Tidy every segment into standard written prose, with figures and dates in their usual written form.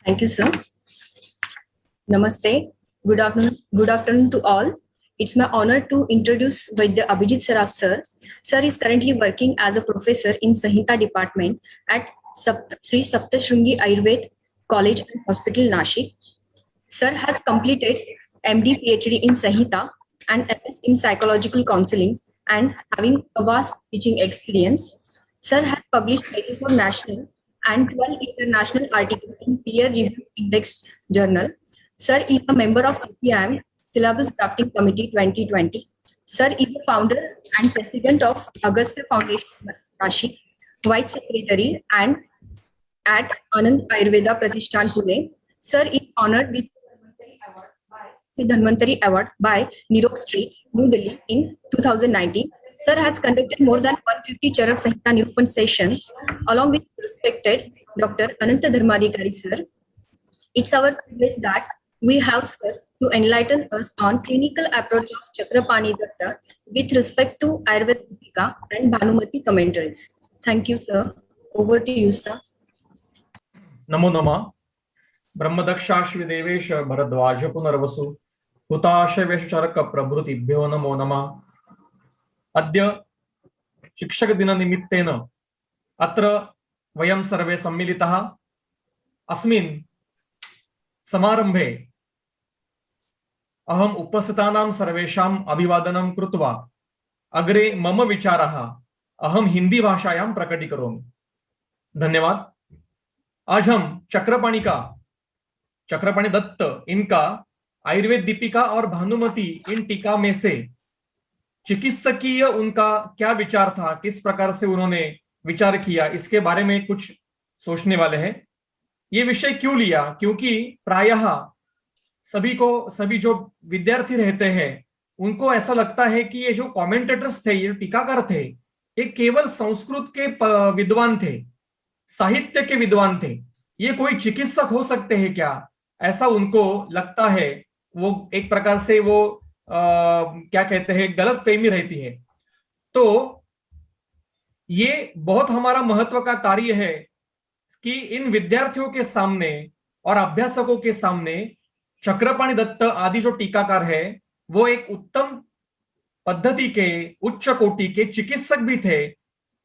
Thank you, sir. Namaste. Good afternoon. Good afternoon to all. It's my honor to introduce Vaidya Abhijit Saraf sir. Sir is currently working as a professor in Sanhita department at Sri Saptashringi Ayurved College and Hospital, Nashik. Sir has completed MD PhD in Sanhita and MS in psychological counseling and having a vast teaching experience. Sir has published 84 national and 12 international articles in peer-reviewed indexed journal. Sir is a member of CPIM Syllabus Drafting Committee 2020. Sir is the founder and president of Agastya Foundation, Nashik, vice secretary and at Anand Ayurveda Pratishthan, Pune. Sir is honored with the Dhanvantari Award by Nirok Street, New Delhi in 2019. Sir has conducted more than 150 Charak Sanhita Nirupan sessions along with respected Dr. Ananta Dharmadhikari sir. It's our privilege that we have sir to enlighten us on clinical approach of Chakrapani Datta with respect to Ayurveda Deepika and Bhanumati commentaries. Thank you, sir. Over to you, sir. नमो नमः ब्रह्मदक्षाश्विदेवेश भरद्वाज पुनर्वसु हुताशवेशचरक प्रभृतिभ्यो नमो नमः। अद्य शिक्षक दिन निमित्तेन अत्र वयं सर्वे सम्मिलिताः अस्मिन् समारम्भे अहम् उपस्थितानां सर्वेषाम् अभिवादनं कृत्वा अग्रे मम विचारः अहं हिंदी भाषायां प्रकटीकरोमि। धन्यवाद। आज हम चक्रपाणी दत्त इनका आयुर्वेद दीपिका और भानुमति इन टीका में से चिकित्सकीय उनका क्या विचार था, किस प्रकार से उन्होंने विचार किया, इसके बारे में कुछ सोचने वाले हैं। ये विषय क्यों लिया? क्योंकि प्रायः सभी जो विद्यार्थी रहते हैं उनको ऐसा लगता है कि ये जो कमेंटेटर्स थे, ये टीकाकार थे, ये केवल संस्कृत के विद्वान थे, साहित्य के विद्वान थे, ये कोई चिकित्सक हो सकते हैं क्या, ऐसा उनको लगता है। वो एक प्रकार से वो क्या कहते हैं, गलत फहमी रहती है। तो ये बहुत हमारा महत्व का कार्य है कि इन विद्यार्थियों के सामने और अभ्यासकों के सामने चक्रपाणी दत्त आदि जो टीकाकार है वो एक उत्तम पद्धति के उच्च कोटि के चिकित्सक भी थे,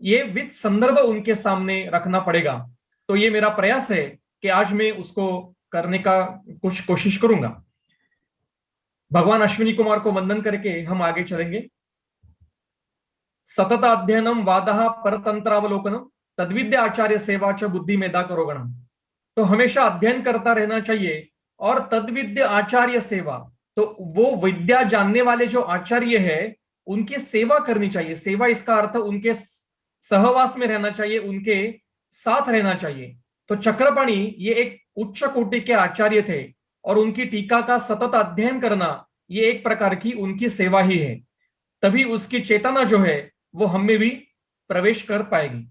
ये विद संदर्भ उनके सामने रखना पड़ेगा। तो ये मेरा प्रयास है कि आज मैं उसको करने का कुछ कोशिश करूंगा। भगवान अश्विनी कुमार को वंदन करके हम आगे चलेंगे। सतत अध्ययनम वादः परतंत्रावलोकनम तद्विद्या आचार्य सेवा च बुद्धि मेधा करोगणम। तो हमेशा अध्ययन करता रहना चाहिए और तद्विद्या आचार्य सेवा, तो वो विद्या जानने वाले जो आचार्य है उनकी सेवा करनी चाहिए। सेवा इसका अर्थ उनके सहवास में रहना चाहिए, उनके साथ रहना चाहिए। तो चक्रपाणी ये एक उच्च कोटि के आचार्य थे और उनकी टीका का सतत अध्ययन करना ये एक प्रकार की उनकी सेवा ही है, तभी उसकी चेतना जो है वो हम में भी प्रवेश कर पाएगी।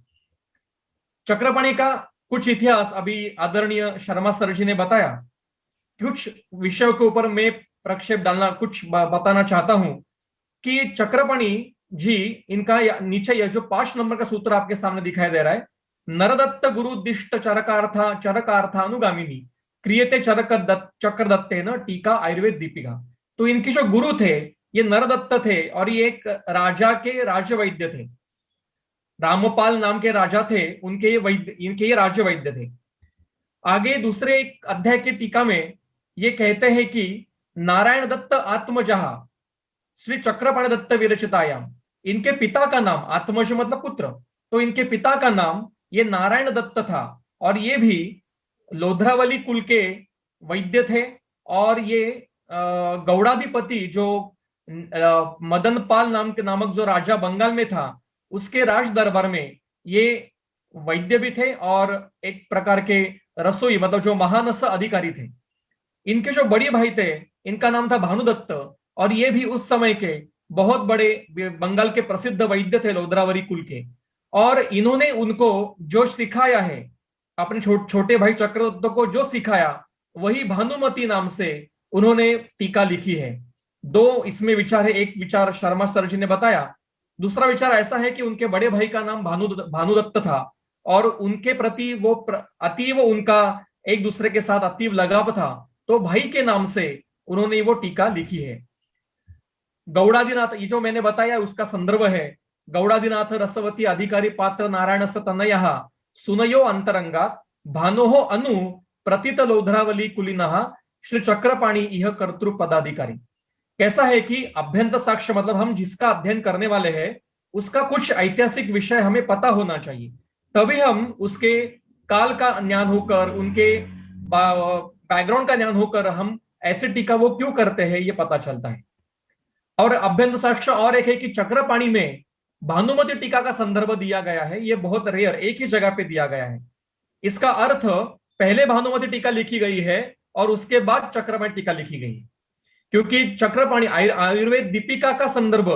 चक्रपाणी का कुछ इतिहास अभी आदरणीय शर्मा सर जी ने बताया। कुछ विषयों के ऊपर मैं प्रक्षेप डालना, कुछ बताना चाहता हूं कि चक्रपाणी जी, इनका नीचे यह जो 5 नंबर का सूत्र आपके सामने दिखाई दे रहा है, नरदत्त गुरुदिष्ट चरकार्थानुगामिनी क्रियते चक्रदत्तेन टीका आयुर्वेद दीपिका। तो इनके जो गुरु थे ये नरदत्त थे और ये एक राजा के राज्य वैद्य थे, रामपाल नाम के राजा थे, इनके ये राज्य वैद्य थे। आगे दूसरे एक अध्याय के टीका में ये कहते हैं कि नारायण दत्त आत्मजः श्री चक्रपाणी दत्त विरचितायाम, इनके पिता का नाम, आत्मज मतलब पुत्र, तो इनके पिता का नाम ये नारायण दत्त था और ये भी लोधरावली कुल के वैद्य थे। और ये गौड़ाधिपति जो मदनपाल नामक जो राजा बंगाल में था उसके राज दरबार में ये वैद्य भी थे और एक प्रकार के रसोई मतलब जो महानस अधिकारी थे। इनके जो बड़े भाई थे इनका नाम था भानुदत्त और ये भी उस समय के बहुत बड़े बंगाल के प्रसिद्ध वैद्य थे लोधरावरी कुल के। और इन्होंने उनको जो सिखाया है, अपने छोटे भाई चक्रदत्त को जो सिखाया वही भानुमति नाम से उन्होंने टीका लिखी है। 2 इसमें विचार है, एक विचार शर्मा सर जी ने बताया, दूसरा विचार ऐसा है कि उनके बड़े भाई का नाम भानुदत्त था और उनके प्रति वो अतीव उनका एक दूसरे के साथ अतीव लगाव था, तो भाई के नाम से उन्होंने वो टीका लिखी है। गौड़ादिनाथ, ये जो मैंने बताया उसका संदर्भ है, गौड़ादिनाथ रसवती अधिकारी पात्र नारायण तनय सुनयो अंतरंगात भानोहो अनु प्रतीत लोधरावली कुलिनः श्री चक्रपाणी इह कर्तृ पदाधिकारी। कैसा है कि अभ्यंतर साक्ष्य मतलब हम जिसका अध्ययन करने वाले हैं उसका कुछ ऐतिहासिक विषय हमें पता होना चाहिए, तभी हम उसके काल का ज्ञान होकर, उनके बैकग्राउंड का ज्ञान होकर हम ऐसे टीका वो क्यों करते हैं ये पता चलता है। और अभ्यंतर साक्ष्य और एक है कि चक्रपाणी में भानुमति टीका का संदर्भ दिया गया है, ये बहुत रेयर एक ही जगह पे दिया गया है। इसका अर्थ पहले भानुमति टीका लिखी गई है और उसके बाद चक्रपाणी टीका लिखी गई है, क्योंकि चक्रपाणी आयुर्वेद दीपिका का संदर्भ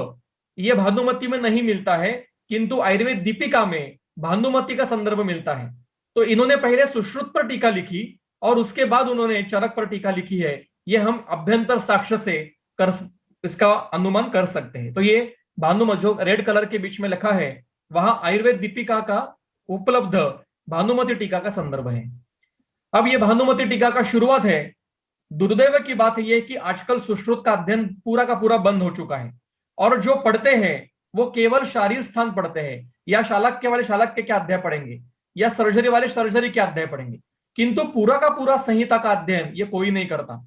ये भानुमति में नहीं मिलता है, किंतु आयुर्वेद दीपिका में भानुमति का संदर्भ मिलता है। तो इन्होंने पहले सुश्रुत पर टीका लिखी और उसके बाद उन्होंने चरक पर टीका लिखी है, ये हम अभ्यंतर साक्ष्य से इसका अनुमान कर सकते हैं। तो ये भानुमति जो रेड कलर के बीच में लिखा है वहां आयुर्वेद दीपिका का उपलब्ध भानुमति टीका का संदर्भ है। अब ये भानुमति टीका का शुरुआत है। दुर्दैव की बात यह है कि आजकल सुश्रुत का अध्ययन पूरा का पूरा बंद हो चुका है और जो पढ़ते हैं वो केवल शारीर स्थान पढ़ते हैं, या शालाक्य वाले शालाक्य के अध्याय पढ़ेंगे या सर्जरी वाले सर्जरी के अध्याय पढ़ेंगे, किंतु पूरा का पूरा संहिता का अध्ययन ये कोई नहीं करता।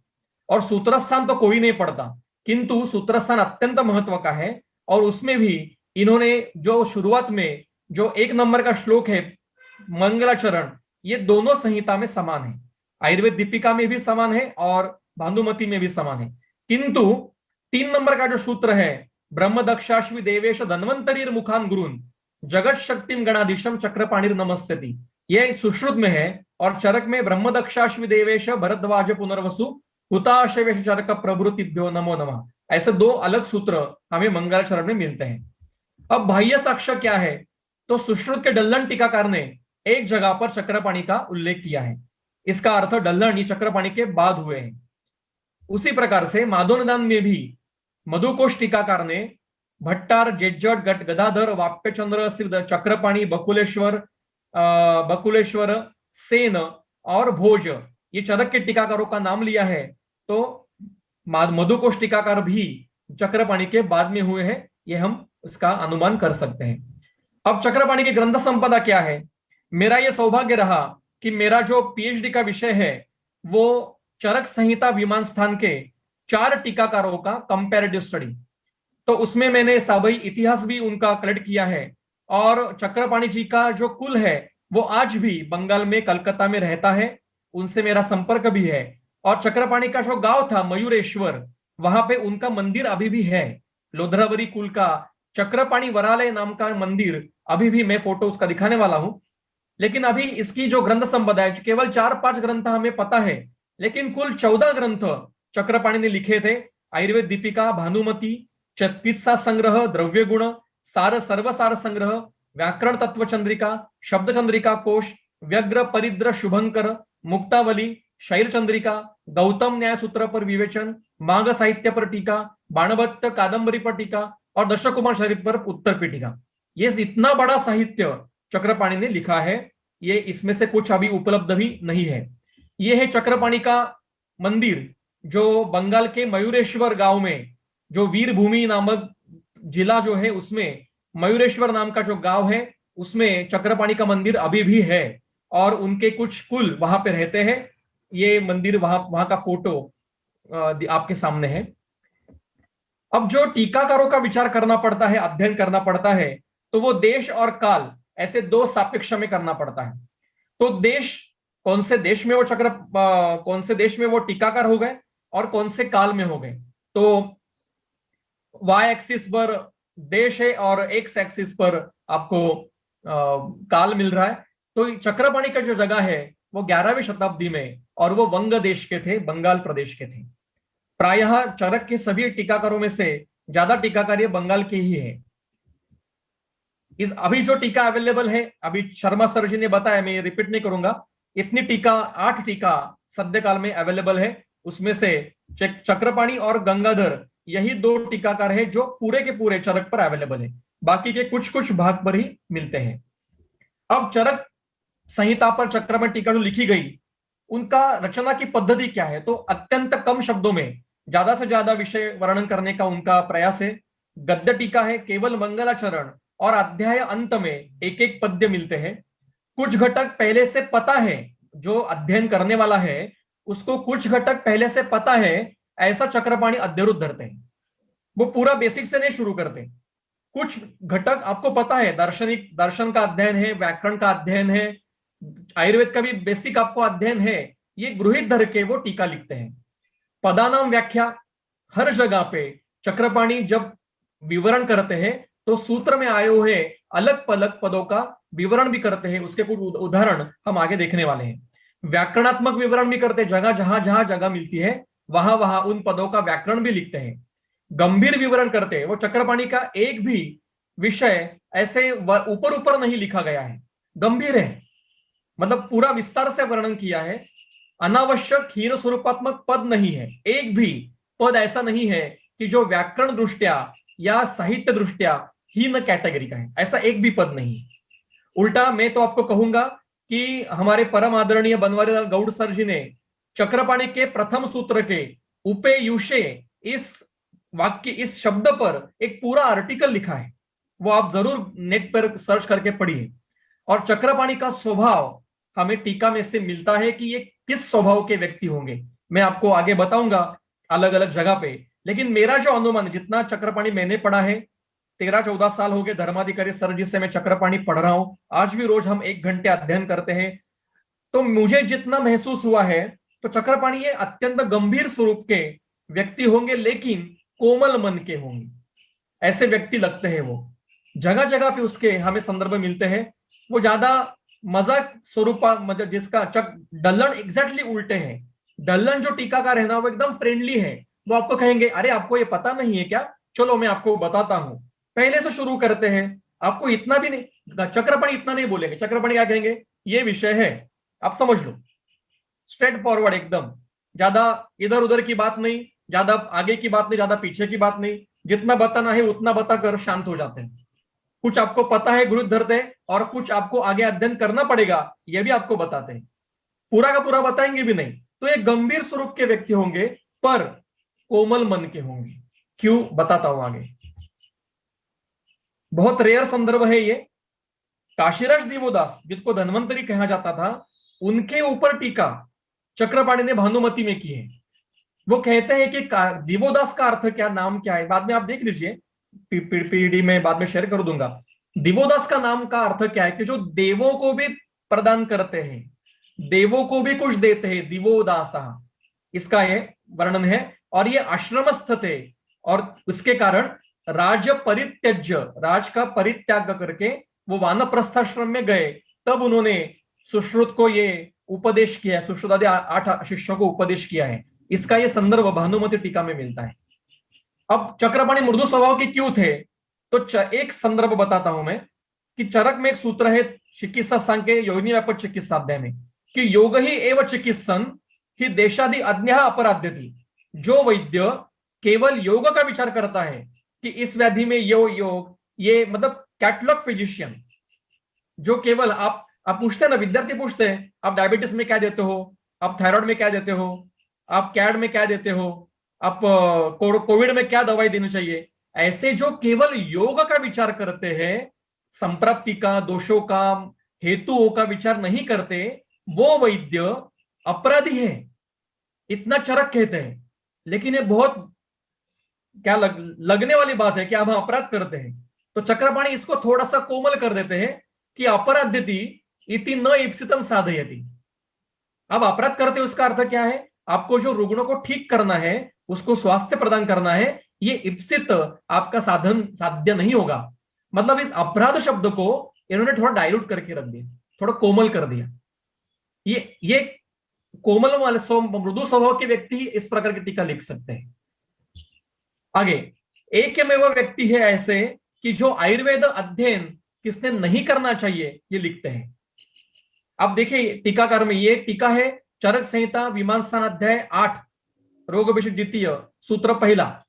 और सूत्रस्थान तो कोई नहीं पढ़ता, किंतु सूत्रस्थान अत्यंत महत्व का है। और उसमें भी इन्होंने जो शुरुआत में जो 1 नंबर का श्लोक है मंगलाचरण, ये दोनों संहिता में समान है, आयुर्वेद दीपिका में भी समान है और भानुमति में भी समान है। किंतु 3 नंबर का जो सूत्र है ब्रह्म दक्षाश्वी देवेश धन्वंतरीर मुखान गुरुन जगत शक्तिम गणाधीशम चक्रपाणिर नमस्यति, ये सुश्रुत में है। और चरक में ब्रह्म दक्षाश्वी देवेश भरद्वाज पुनर्वसु हुताशवेश चरक प्रभृतिभ्यो नमो नमः, ऐसे 2 अलग सूत्र हमें मंगलाचरण में मिलते हैं। अब बाह्य साक्ष्य क्या है, तो सुश्रुत के डल्लन टीकाकार ने एक जगह पर चक्रपाणी का उल्लेख किया है, इसका अर्थ डल्लन ये चक्रपाणी के बाद हुए हैं। उसी प्रकार से माधवनिदान में भी मधुकोश टीकाकार ने भट्टार, जेज्जट, गदाधर, वाप्यचंद्र, सिद्ध, चक्रपाणी, बकुलेश्वर, सेन और भोज, ये चरक के टीकाकारों का नाम लिया है। तो मधुकोश टीकाकार भी चक्रपाणी के बाद में हुए हैं, ये हम इसका अनुमान कर सकते हैं। अब चक्रपाणी की ग्रंथ संपदा क्या है। मेरा यह सौभाग्य रहा कि मेरा जो पीएचडी का विषय है वो चरक संहिता विमान स्थान के 4 टीकाकारों का कंपैरेटिव स्टडी, तो उसमें मैंने साबई इतिहास भी उनका कलेक्ट किया है। और चक्रपाणी जी का जो कुल है वो आज भी बंगाल में कलकत्ता में रहता है, उनसे मेरा संपर्क भी है। और चक्रपाणी का जो गांव था मयूरेश्वर, वहां पे उनका मंदिर अभी भी है, लोधरावरी कुल का चक्रपाणी वरालय नाम का मंदिर अभी भी, मैं फोटो उसका दिखाने वाला हूं। लेकिन अभी इसकी जो ग्रंथ संपदा है, केवल 4-5 ग्रंथ हमें पता है, लेकिन कुल 14 ग्रंथ चक्रपाणी ने लिखे थे। आयुर्वेद दीपिका, भानुमति, चिकित्सा संग्रह, द्रव्य गुण, सार सर्वसार संग्रह, व्याकरण तत्व चंद्रिका, शब्द चंद्रिका कोश, व्यग्र परिद्र शुभंकर, मुक्तावली, शैल चंद्रिका, गौतम न्याय सूत्र पर विवेचन, माघ साहित्य पर टीका, बाणभट्ट कादंबरी पर टीका और दशरथ कुमार शरीफ पर उत्तर पीठिका। ये इतना बड़ा साहित्य चक्रपाणी ने लिखा है, ये इसमें से कुछ अभी उपलब्ध भी नहीं है। ये है चक्रपाणी का मंदिर जो बंगाल के मयूरेश्वर गांव में, जो वीरभूमि नामक जिला जो है उसमें मयूरेश्वर नाम का जो गांव है उसमें चक्रपाणी का मंदिर अभी भी है और उनके कुछ कुल वहां पे रहते हैं। ये मंदिर वहां का फोटो आपके सामने है। अब जो टीकाकारों का विचार करना पड़ता है, अध्ययन करना पड़ता है, तो वो देश और काल ऐसे 2 सापेक्ष में करना पड़ता है। तो देश, कौन से देश में वो टीकाकार हो गए और कौन से काल में हो गए। तो वाई एक्सिस पर देश है और एक्स एक्सिस पर आपको काल मिल रहा है। तो चक्रपाणी का जो जगह है वो 11वीं शताब्दी में, और वो वंग देश के थे, बंगाल प्रदेश के थे। प्रायः चरक के सभी टीकाकारों में से ज्यादा टीकाकार ये बंगाल के ही है। इस अभी जो टीका अवेलेबल है, अभी शर्मा सर जी ने बताया, मैं रिपीट नहीं करूंगा, इतनी टीका 8 टीका सद्य काल में अवेलेबल है। उसमें से चक्रपाणी और गंगाधर यही 2 टीकाकार है जो पूरे के पूरे चरक पर अवेलेबल है, बाकी के कुछ कुछ भाग पर ही मिलते हैं। अब चरक संहिता पर चक्रपाणी टीका जो लिखी गई उनका रचना की पद्धति क्या है। तो अत्यंत कम शब्दों में ज्यादा से ज्यादा विषय वर्णन करने का उनका प्रयास है। गद्य टीका है, केवल मंगलाचरण और अध्याय अंत में एक एक पद्य मिलते हैं। कुछ घटक पहले से पता है, जो अध्ययन करने वाला है उसको कुछ घटक पहले से पता है, ऐसा चक्रपाणी अध्यरुद्ध धरते हैं। वो पूरा बेसिक से नहीं शुरू करते। कुछ घटक आपको पता है, दर्शन का अध्ययन है, व्याकरण का अध्ययन है, आयुर्वेद का भी बेसिक आपको अध्ययन है, ये गृहित धर के वो टीका लिखते हैं। पदानाम व्याख्या, हर जगह पे चक्रपाणी जब विवरण करते हैं तो सूत्र में आए हुए अलग अलग पदों का विवरण भी करते हैं। उसके कुछ उदाहरण हम आगे देखने वाले हैं। व्याकरणात्मक विवरण भी करते हैं, जगह जहां जहां जगह मिलती है वहां वहां उन पदों का व्याकरण भी लिखते हैं। गंभीर विवरण करते हैं। वो चक्रपाणी का एक भी विषय ऐसे ऊपर ऊपर नहीं लिखा गया है, गंभीर है, मतलब पूरा विस्तार से वर्णन किया है। अनावश्यक हीन स्वरूपात्मक पद नहीं है, एक भी पद ऐसा नहीं है कि जो व्याकरण दृष्टिया या साहित्य दृष्टिया हीन कैटेगरी का है, ऐसा एक भी पद नहीं है। उल्टा मैं तो आपको कहूंगा कि हमारे परम आदरणीय बनवारीलाल गौड़ सर जी ने चक्रपाणी के प्रथम सूत्र के उपेयुषे इस वाक्य, इस शब्द पर एक पूरा आर्टिकल लिखा है। वो आप जरूर नेट पर सर्च करके पढ़िए। और चक्रपाणी का स्वभाव हमें टीका में से मिलता है कि ये किस स्वभाव के व्यक्ति होंगे, मैं आपको आगे बताऊंगा अलग अलग जगह पे। लेकिन मेरा जो अनुमान है, जितना चक्रपाणी मैंने पढ़ा है, 13-14 साल हो गए धर्माधिकारी सर जी से मैं चक्रपाणी पढ़ रहा हूं, आज भी रोज हम 1 घंटे अध्ययन करते हैं। तो मुझे जितना महसूस हुआ है तो चक्रपाणी ये अत्यंत गंभीर स्वरूप के व्यक्ति होंगे, लेकिन कोमल मन के होंगे, ऐसे व्यक्ति लगते हैं। वो जगह जगह पे उसके हमें संदर्भ मिलते हैं। वो ज्यादा मजाक स्वरूप, मतलब जिसका डल्लन एग्जैक्टली उल्टे हैं। डल्लन जो टीकाकार है ना, वो एकदम फ्रेंडली है। वो आपको कहेंगे अरे आपको ये पता नहीं है क्या, चलो मैं आपको बताता हूं, पहले से शुरू करते हैं। आपको इतना भी नहीं, चक्रपाणी इतना नहीं बोलेंगे। चक्रपाणी क्या कहेंगे, ये विषय है, आप समझ लो, स्ट्रेट फॉरवर्ड एकदम, ज्यादा इधर उधर की बात नहीं, ज्यादा आगे की बात नहीं, ज्यादा पीछे की बात नहीं, जितना बताना है उतना बताकर शांत हो जाते हैं। कुछ आपको पता है गुरु धरते हैं, और कुछ आपको आगे अध्ययन करना पड़ेगा यह भी आपको बताते हैं। पूरा का पूरा बताएंगे भी नहीं। तो ये गंभीर स्वरूप के व्यक्ति होंगे पर कोमल मन के होंगे। क्यों, बताता हूं आगे। बहुत रेयर संदर्भ है ये। काशीराज दिवोदास, जिनको धन्वंतरी कहा जाता था, उनके ऊपर टीका चक्रपाणी ने भानुमति में की है। वो कहते हैं कि दिवोदास का अर्थ क्या, नाम क्या है, बाद में आप देख लीजिए, पीडी में बाद में शेयर कर दूंगा। दिवोदास का नाम का अर्थ क्या है कि जो देवों को भी प्रदान करते हैं, देवों को भी कुछ देते हैं, दिवोदासा, इसका ये वर्णन है। और ये आश्रमस्थ थे, और उसके कारण राज परित्यज्य, राज का परित्याग करके वो वानप्रस्थाश्रम में गए। तब उन्होंने सुश्रुत को ये उपदेश किया है, सुश्रुत आदि 8 शिष्यों को उपदेश किया है। इसका ये संदर्भ भानुमति टीका में मिलता है। अब चक्रपाणी मृदु स्वभाव के क्यों थे, तो एक संदर्भ बताता हूं मैं कि चरक में एक सूत्र है चिकित्सा सांख्य योगिनी व्यापक चिकित्साध्याय में, कि योग ही एवं चिकित्सन ही देशादि अज्ञा अपराध्यति। जो वैद्य केवल योग का विचार करता है कि इस व्याधि में योग, ये मतलब कैटलॉग फिजिशियन, जो केवल आप पूछते हैं ना, विद्यार्थी पूछते हैं आप डायबिटीज में क्या देते हो, आप थायराइड में क्या देते हो, आप कैड में क्या देते हो, आप कोविड में क्या दवाई देनी चाहिए, ऐसे जो केवल योग का विचार करते हैं, संप्राप्ति का, दोषों का, हेतुओं का विचार नहीं करते, वो वैद्य अपराधी है, इतना चरक कहते हैं। लेकिन ये बहुत क्या लगने वाली बात है कि अब हम अपराध करते हैं। तो चक्रपाणी इसको थोड़ा सा कोमल कर देते हैं कि अपराध्यति इति न इप्सितम साधयति। अब अपराध करते उसका अर्थ क्या है, आपको जो रुग्णों को ठीक करना है, उसको स्वास्थ्य प्रदान करना है, ये इप्सित आपका साध्य नहीं होगा। मतलब इस अपराध शब्द को इन्होंने थोड़ा डाइल्यूट करके रख दिया, थोड़ा कोमल कर दिया। ये कोमल वाले मृदु स्वभाव के व्यक्ति इस प्रकार की टीका लिख सकते हैं। आगे, एकमेव व्यक्ति है ऐसे कि जो आयुर्वेद अध्ययन किसने नहीं करना चाहिए, ये लिखते हैं। अब देखिए टीकाकार में, ये टीका है चरक संहिता विमांसान अध्याय 8 रोग विषय द्वितीय सूत्र पहला,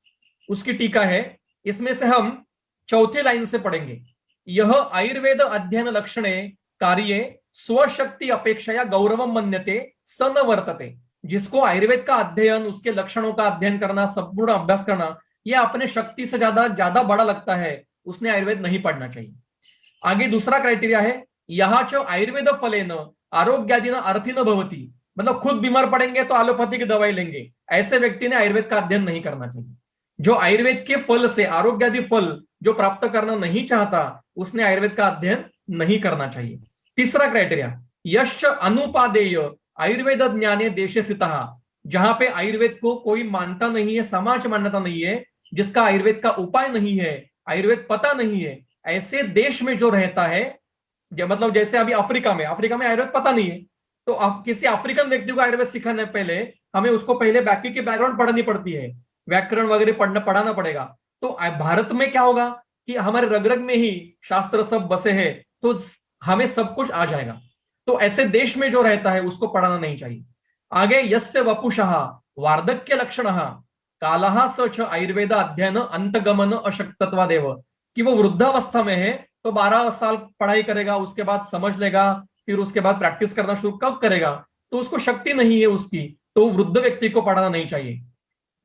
उसकी टीका है। इसमें से हम चौथी लाइन से पढ़ेंगे। यह आयुर्वेद अध्ययन लक्षणे कार्ये स्वशक्ति अपेक्षया गौरवम मन्यते स न वर्तते। जिसको आयुर्वेद का अध्ययन, उसके लक्षणों का अध्ययन करना, संपूर्ण अभ्यास करना, यह अपने शक्ति से ज्यादा ज्यादा बड़ा लगता है, उसने आयुर्वेद नहीं पढ़ना चाहिए। आगे दूसरा क्राइटेरिया है, यहाँ जो आयुर्वेद फलेन आरोग्यादि न अर्थी न भवती, मतलब खुद बीमार पड़ेंगे तो एलोपैथी की दवाई लेंगे, ऐसे व्यक्ति ने आयुर्वेद का अध्ययन नहीं करना चाहिए। जो आयुर्वेद के फल से आरोग्यादि फल जो प्राप्त करना नहीं चाहता, उसने आयुर्वेद का अध्ययन नहीं करना चाहिए। तीसरा क्राइटेरिया, यश्च अनुपादेय आयुर्वेद ज्ञाने देशे स्थितः, जहां पे आयुर्वेद को कोई मानता नहीं है, समाज मान्यता नहीं है, जिसका आयुर्वेद का उपाय नहीं है, आयुर्वेद पता नहीं है, ऐसे देश में जो रहता है, मतलब जैसे अभी अफ्रीका में आयुर्वेद पता नहीं है, तो किसी अफ्रीकन व्यक्ति को आयुर्वेद सिखाने पहले हमें उसको पहले बाकी की बैकग्राउंड पढ़नी पड़ती है, व्याकरण वगैरह पढ़ाना पड़ेगा। तो भारत में क्या होगा कि हमारे रग रग में ही शास्त्र सब बसे हैं, तो हमें सब कुछ आ जाएगा। तो ऐसे देश में जो रहता है उसको पढ़ाना नहीं चाहिए। आगे, यस्य वपुषः वार्धक्य लक्षणः कालः स आयुर्वेद अध्ययन अंतगमन अशक्तत्वादेव, कि वो वृद्धावस्था में है तो 12 साल पढ़ाई करेगा, उसके बाद समझ लेगा, फिर उसके बाद प्रैक्टिस करना शुरू कब करेगा, तो उसको शक्ति नहीं है उसकी, तो वृद्ध व्यक्ति को पढ़ाना नहीं चाहिए।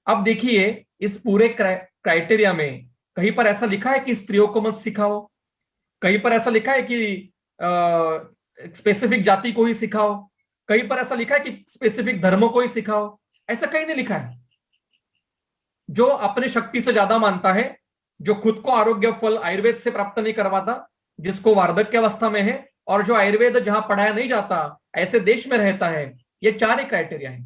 अब देखिए, इस पूरे क्राइटेरिया में कहीं पर ऐसा लिखा है कि स्त्रियों को मत सिखाओ, कहीं पर ऐसा लिखा है कि स्पेसिफिक जाति को ही सिखाओ, कहीं पर ऐसा लिखा है कि स्पेसिफिक धर्म को ही सिखाओ, ऐसा कहीं नहीं लिखा है। जो अपने शक्ति से ज्यादा मानता है, जो खुद को आरोग्य फल आयुर्वेद से प्राप्त नहीं करवाता, जिसको वार्धक्य अवस्था में है, और जो आयुर्वेद जहां पढ़ाया नहीं जाता, ऐसे देश में रहता है, ये 4 ही क्राइटेरिया है।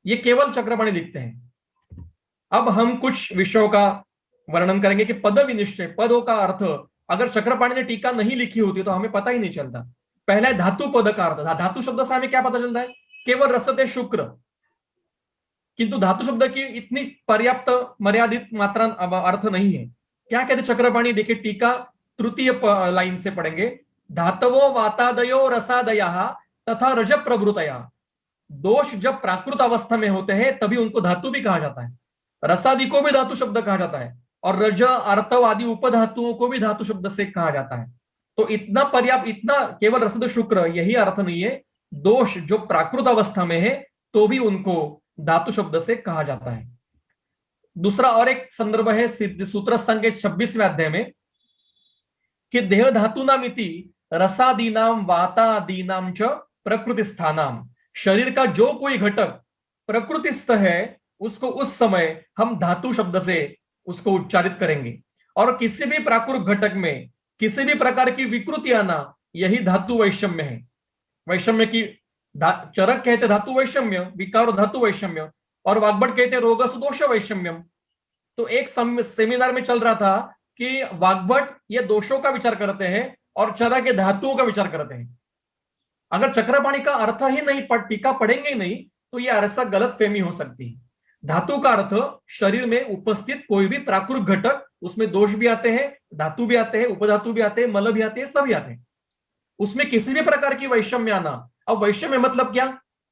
ये केवल चक्रपाणी लिखते हैं। अब हम कुछ विषयों का वर्णन करेंगे कि पद विनिश्चय, पदों का अर्थ अगर चक्रपाणी ने टीका नहीं लिखी होती तो हमें पता ही नहीं चलता। पहला है धातु पद का अर्थ। धातु शब्द से हमें क्या पता चलता है? केवल रसते शुक्र, किंतु धातु शब्द की इतनी पर्याप्त मर्यादित मात्रा अर्थ नहीं है। क्या कहते चक्रपाणी? देखिए, टीका तृतीय लाइन से पढ़ेंगे। धातवो वातादयो रसादया तथा रज प्रभृतया। दोष जब प्राकृत अवस्था में होते हैं तभी उनको धातु भी कहा जाता है, रसादि को भी धातु शब्द कहा जाता है, और रज अर्थव आदि उपधातुओं को भी धातु शब्द से कहा जाता है। तो इतना पर्याप्त, इतना केवल रसद शुक्र, यही अर्थ नहीं है। दोष जो प्राकृत अवस्था में है तो भी उनको धातु शब्द से कहा जाता है। दूसरा और एक संदर्भ है सूत्र संघ 26वें अध्याय में कि देह धातु नामिति रसादीनाम वातादीनाम च प्रकृति स्थानाम। शरीर का जो कोई घटक प्रकृतिस्थ है उसको उस समय हम धातु शब्द से उसको उच्चारित करेंगे, और किसी भी प्राकृत घटक में किसी भी प्रकार की विकृति आना, यही धातु वैषम्य है। वैषम्य की चरक कहते धातु वैषम्य, विकार धातु वैषम्य, और वाग्भट कहते रोगस दोष वैषम्यम। तो एक सेमिनार में चल रहा था कि वाग्भट ये दोषों का विचार करते हैं और चरक के धातुओं का विचार करते हैं। अगर चक्रपाणी का अर्थ ही नहीं टीका पढ़ेंगे ही नहीं तो ये ऐसा गलत फहमी हो सकती है। धातु का अर्थ शरीर में उपस्थित कोई भी प्राकृत घटक, उसमें दोष भी आते हैं, धातु भी आते हैं, उपधातु भी आते हैं, मल भी आते हैं, सभी आते हैं। उसमें किसी भी प्रकार की वैषम्य आना। अब वैषम्य मतलब क्या?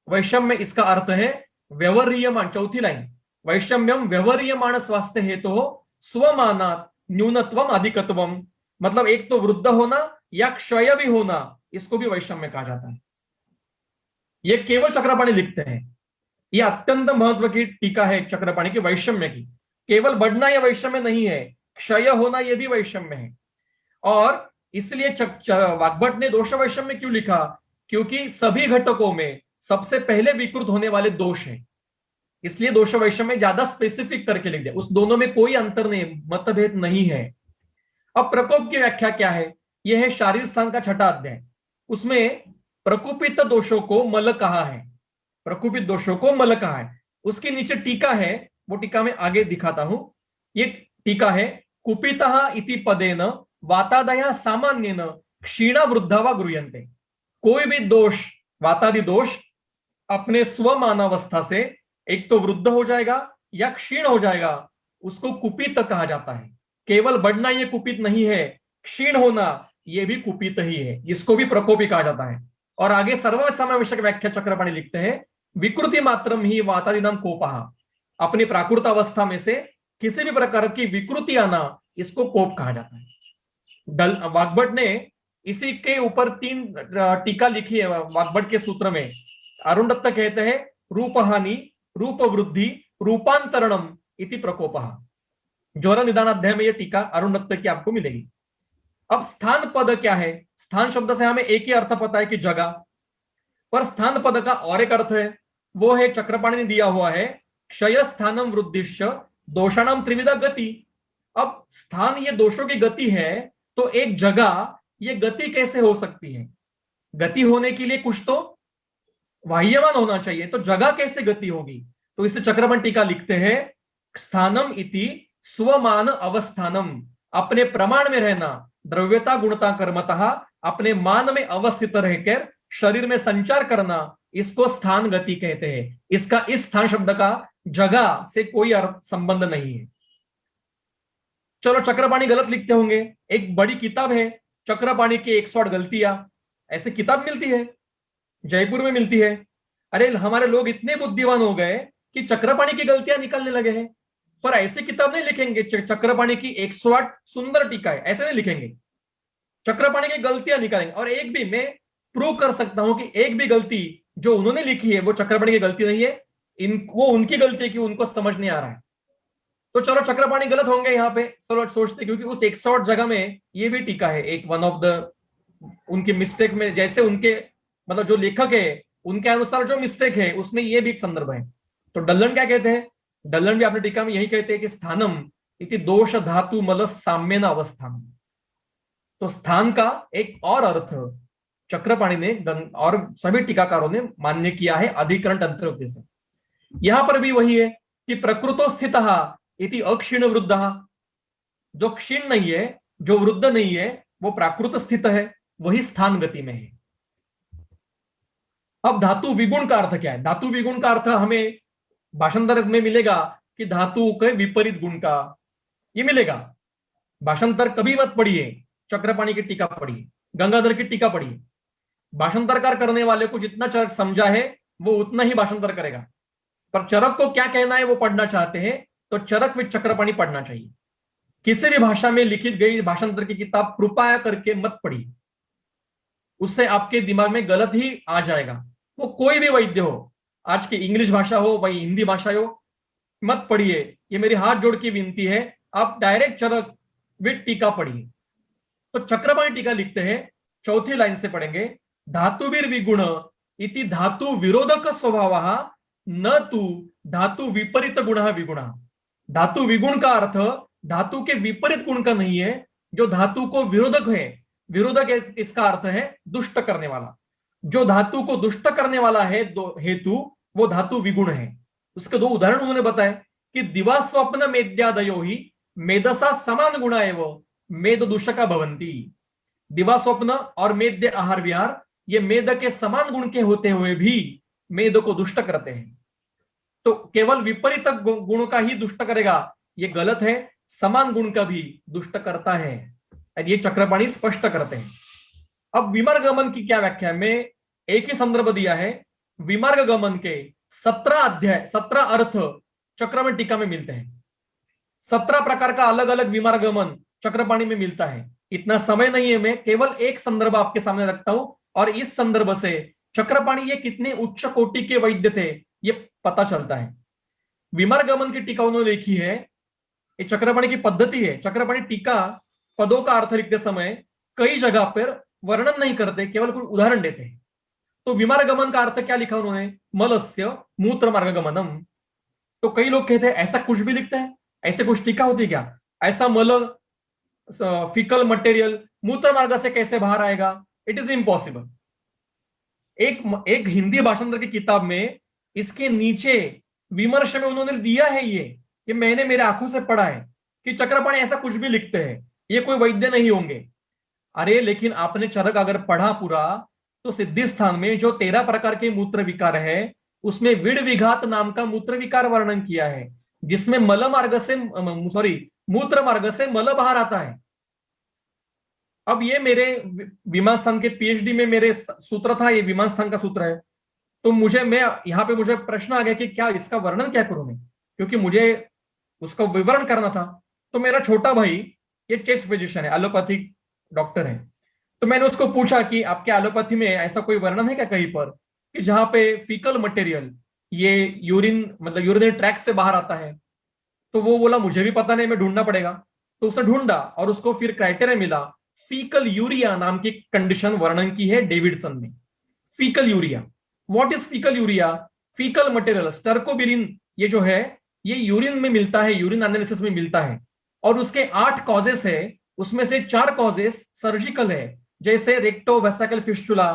वैषम्य इसका अर्थ है व्यवहार्यमान, चौथी लाइन, वैषम्यम व्यवहार्यमान स्वास्थ्य हेतु स्वमानात न्यूनत्वम अधिकत्वम। मतलब एक तो वृद्ध होना या क्षय भी होना, इसको भी वैषम्य कहा जाता है। ये केवल चक्रपाणी लिखते हैं। यह अत्यंत महत्व की टीका है चक्रपाणी की वैषम्य की। केवल बढ़ना यह वैषम्य नहीं है, क्षय होना यह भी वैषम्य है। और इसलिए वाग्भट ने दोष वैषम्य क्यों लिखा? क्योंकि सभी घटकों में सबसे पहले विकृत होने वाले दोष हैं, इसलिए दोष वैषम्य ज्यादा स्पेसिफिक करके लिख दिया। उस दोनों में कोई अंतर नहीं, मतभेद नहीं है। अब प्रकोप की व्याख्या क्या है? यह है शारीर स्थान का 6ठा अध्याय। उसमें प्रकोपित दोषों को मल कहा है, प्रकोपित दोषों को मल कहा है। उसके नीचे टीका है, वो टीका में आगे दिखाता हूं। ये टीका है, कुपितः इति पदेन वातादयः सामान्येन क्षीणा वृद्धा वा गृह्यन्ते। कोई भी दोष, वातादि दोष अपने स्वमानावस्था से एक तो वृद्ध हो जाएगा या क्षीण हो जाएगा, उसको कुपित कहा जाता है। केवल बढ़ना ये कुपित नहीं है, क्षीण होना ये भी कुपित ही है, इसको भी प्रकोपी कहा जाता है। और आगे सर्वसमावेशक व्याख्या चक्रपाणी लिखते हैं, विकृति मात्रम ही वातादिनाम कोपः। अपनी प्राकृत अवस्था में से किसी भी प्रकार की विकृति आना, इसको कोप कहा जाता है। वाग्भट ने इसी के ऊपर 3 टीका लिखी है वाग्भट के सूत्र में। अरुण दत्त कहते हैं रूपहानि, रूप वृद्धि, रूपांतरणम इति प्रकोपः। ज्वर निदान अध्याय में यह टीका अरुण दत्त की आपको मिलेगी। अब स्थान पद क्या है? स्थान शब्द से हमें एक ही अर्थ पता है कि जगह, पर स्थान पद का और एक अर्थ है, वो है चक्रपाणी ने दिया हुआ है क्षय स्थानम वृद्धिश्च दोषाणाम त्रिविधा गति। अब स्थान ये दोषों की गति है, तो एक जगह ये गति कैसे हो सकती है? गति होने के लिए कुछ तो बाह्यमान होना चाहिए, तो जगह कैसे गति होगी? तो इससे चक्रपाणी टीका लिखते हैं स्थानम इति स्वमान अवस्थानम, अपने प्रमाण में रहना, द्रव्यता गुणता कर्मतः अपने मान में अवस्थित रहकर शरीर में संचार करना, इसको स्थान गति कहते हैं। इसका इस स्थान शब्द का जगह से कोई अर्थ संबंध नहीं है। चलो चक्रपाणी गलत लिखते होंगे, एक बड़ी किताब है चक्रपाणी की 108 गलतियां, ऐसी किताब मिलती है, जयपुर में मिलती है। अरे हमारे लोग इतने बुद्धिमान हो गए कि चक्रपाणी की गलतियां निकालने लगे हैं, पर ऐसी किताब नहीं लिखेंगे चक्रपाणी की 108 सुंदर टीका है, ऐसे नहीं लिखेंगे, चक्रपाणी की गलतियां निकालेंगे। और एक भी मैं प्रूव कर सकता हूं कि एक भी गलती जो उन्होंने लिखी है वो चक्रपाणी की गलती नहीं है, वो उनकी गलती है कि उनको समझ नहीं आ रहा है। तो चलो चक्रपाणी गलत होंगे यहाँ पे, चलो सोचते, क्योंकि उस 108 जगह में ये भी टीका है एक, वन ऑफ द उनके मिस्टेक में, जैसे उनके मतलब जो लेखक है उनके अनुसार जो मिस्टेक है उसमें ये भी एक संदर्भ है। तो डल्लन क्या कहते हैं? डल्लन भी अपने टीका में यही कहते हैं कि स्थानम इति दोष धातु मल साम्यन अवस्थान। तो स्थान का एक और अर्थ चक्रपाणी ने और सभी टीकाकारों ने मान्य किया है अधिकरण तंत्र से। यहां पर भी वही है कि प्रकृतो स्थितः इति अक्षीण वृद्धः, जो क्षीण नहीं है, जो वृद्ध नहीं है, वो प्राकृत स्थित है, वही स्थान गति में है। अब धातु विगुण का अर्थ क्या है? धातु विगुण का अर्थ हमें भाषांतर में मिलेगा कि धातु के विपरीत गुण का, ये मिलेगा। भाषांतर कभी मत पढ़िए, चक्रपाणी की टीका पढ़िए, गंगाधर की टीका पढ़िए। भाषांतरकार करने वाले को जितना चरक समझा है वो उतना ही भाषांतर करेगा, पर चरक को क्या कहना है वो पढ़ना चाहते हैं तो चरक में चक्रपाणी पढ़ना चाहिए। किसी भी भाषा में लिखित गई भाषांतर की किताब कृपया करके मत पढ़िए, उससे आपके दिमाग में गलत ही आ जाएगा। वो कोई भी वैद्य हो, आज की इंग्लिश भाषा हो भाई हिंदी भाषा हो, मत पढ़िए, ये मेरी हाथ जोड़ की विनती है। आप डायरेक्ट चरक विद टीका पढ़िए। तो चक्रपाणी टीका लिखते हैं, चौथी लाइन से पढ़ेंगे, धातुवीर विगुण इति धातु विरोधक स्वभावः न तु धातु विपरीत गुण विगुण। धातु विगुण का अर्थ धातु के विपरीत गुण का नहीं है, जो धातु को विरोधक है। विरोधक इसका अर्थ है दुष्ट करने वाला, जो धातु को दुष्ट करने वाला है हेतु, वो धातु विगुण है। उसके 2 उदाहरण उन्होंने बताए कि दिवा स्वप्न मेद्यादयो ही मेदसा समान गुणा एवं मेद दूषका भवंती। दिवा स्वप्न और मेद्य आहार विहार ये मेद के समान गुण के होते हुए भी मेद को दुष्ट करते हैं। तो केवल विपरीत गुण का ही दुष्ट करेगा ये गलत है, समान गुण का भी दुष्ट करता है, और ये चक्रपाणी स्पष्ट करते हैं। अब विमार्ग गमन की क्या व्याख्या में एक ही संदर्भ दिया है, विमार्ग गमन के 17 अध्याय 17 अर्थ चक्रपाणी टीका में मिलते हैं। 17 प्रकार का अलग अलग विमार्ग गमन चक्रपाणी में मिलता है। इतना समय नहीं है, मैं केवल एक संदर्भ आपके सामने रखता हूं और इस संदर्भ से चक्रपाणी ये कितने उच्च कोटि के वैद्य थे ये पता चलता है। विमार्ग गमन की टीका उन्होंने लिखी है, ये चक्रपाणी की पद्धति है। चक्रपाणी टीका पदों का अर्थ लिखते समय कई जगह पर वर्णन नहीं करते, केवल कुछ उदाहरण देते हैं। तो विमार्ग गमन का अर्थ क्या लिखा उन्होंने, मलस्य मूत्र मार्ग गमनम। तो कई लोग कहते हैं ऐसा कुछ भी लिखते हैं, ऐसे कुछ टीका होती है क्या? ऐसा मल फिकल मटेरियल मूत्र मार्ग से कैसे बाहर आएगा? It is impossible. एक हिंदी भाषांतर की किताब में इसके नीचे विमर्श में उन्होंने दिया है ये मैंने मेरे आंखों से पढ़ा है कि चक्रपाणी ऐसा कुछ भी लिखते हैं, ये कोई वैद्य नहीं होंगे। अरे लेकिन आपने चरक अगर पढ़ा पूरा तो सिद्धि स्थान में जो 13 प्रकार के मूत्र विकार है उसमें विड़ विघात नाम का मूत्र विकार वर्णन किया है, जिसमें मल मार्ग से मूत्र मार्ग से मल बाहर आता है। अब ये मेरे विमान स्थान के पीएचडी में मेरे सूत्र था, ये विमान स्थान का सूत्र है। तो मुझे प्रश्न आ गया कि क्या इसका वर्णन क्या करूं मैं, क्योंकि मुझे उसका विवरण करना था। तो मेरा छोटा भाई ये चेस्ट फिजिशियन है, एलोपैथिक डॉक्टर है, तो मैंने उसको पूछा कि आपके एलोपैथी में ऐसा कोई वर्णन है क्या कहीं पर कि जहां पे फीकल मटेरियल ये यूरिन मतलब यूरिनरी ट्रैक्ट से बाहर आता है। तो वो बोला मुझे भी पता नहीं, मैं ढूंढना पड़ेगा। तो उसने ढूंढा और उसको फिर क्राइटेरिया मिला। फीकल यूरिया नाम की कंडीशन वर्णन की है डेविडसन ने। Faecal urea, what is faecal urea? Faecal material stercobilin, ये जो है ये यूरिन में मिलता है, यूरिन एनालिसिस में मिलता है। और उसके 8 कॉजेस है, उसमें से 4 कॉजेस सर्जिकल है, जैसे recto vesical fistula,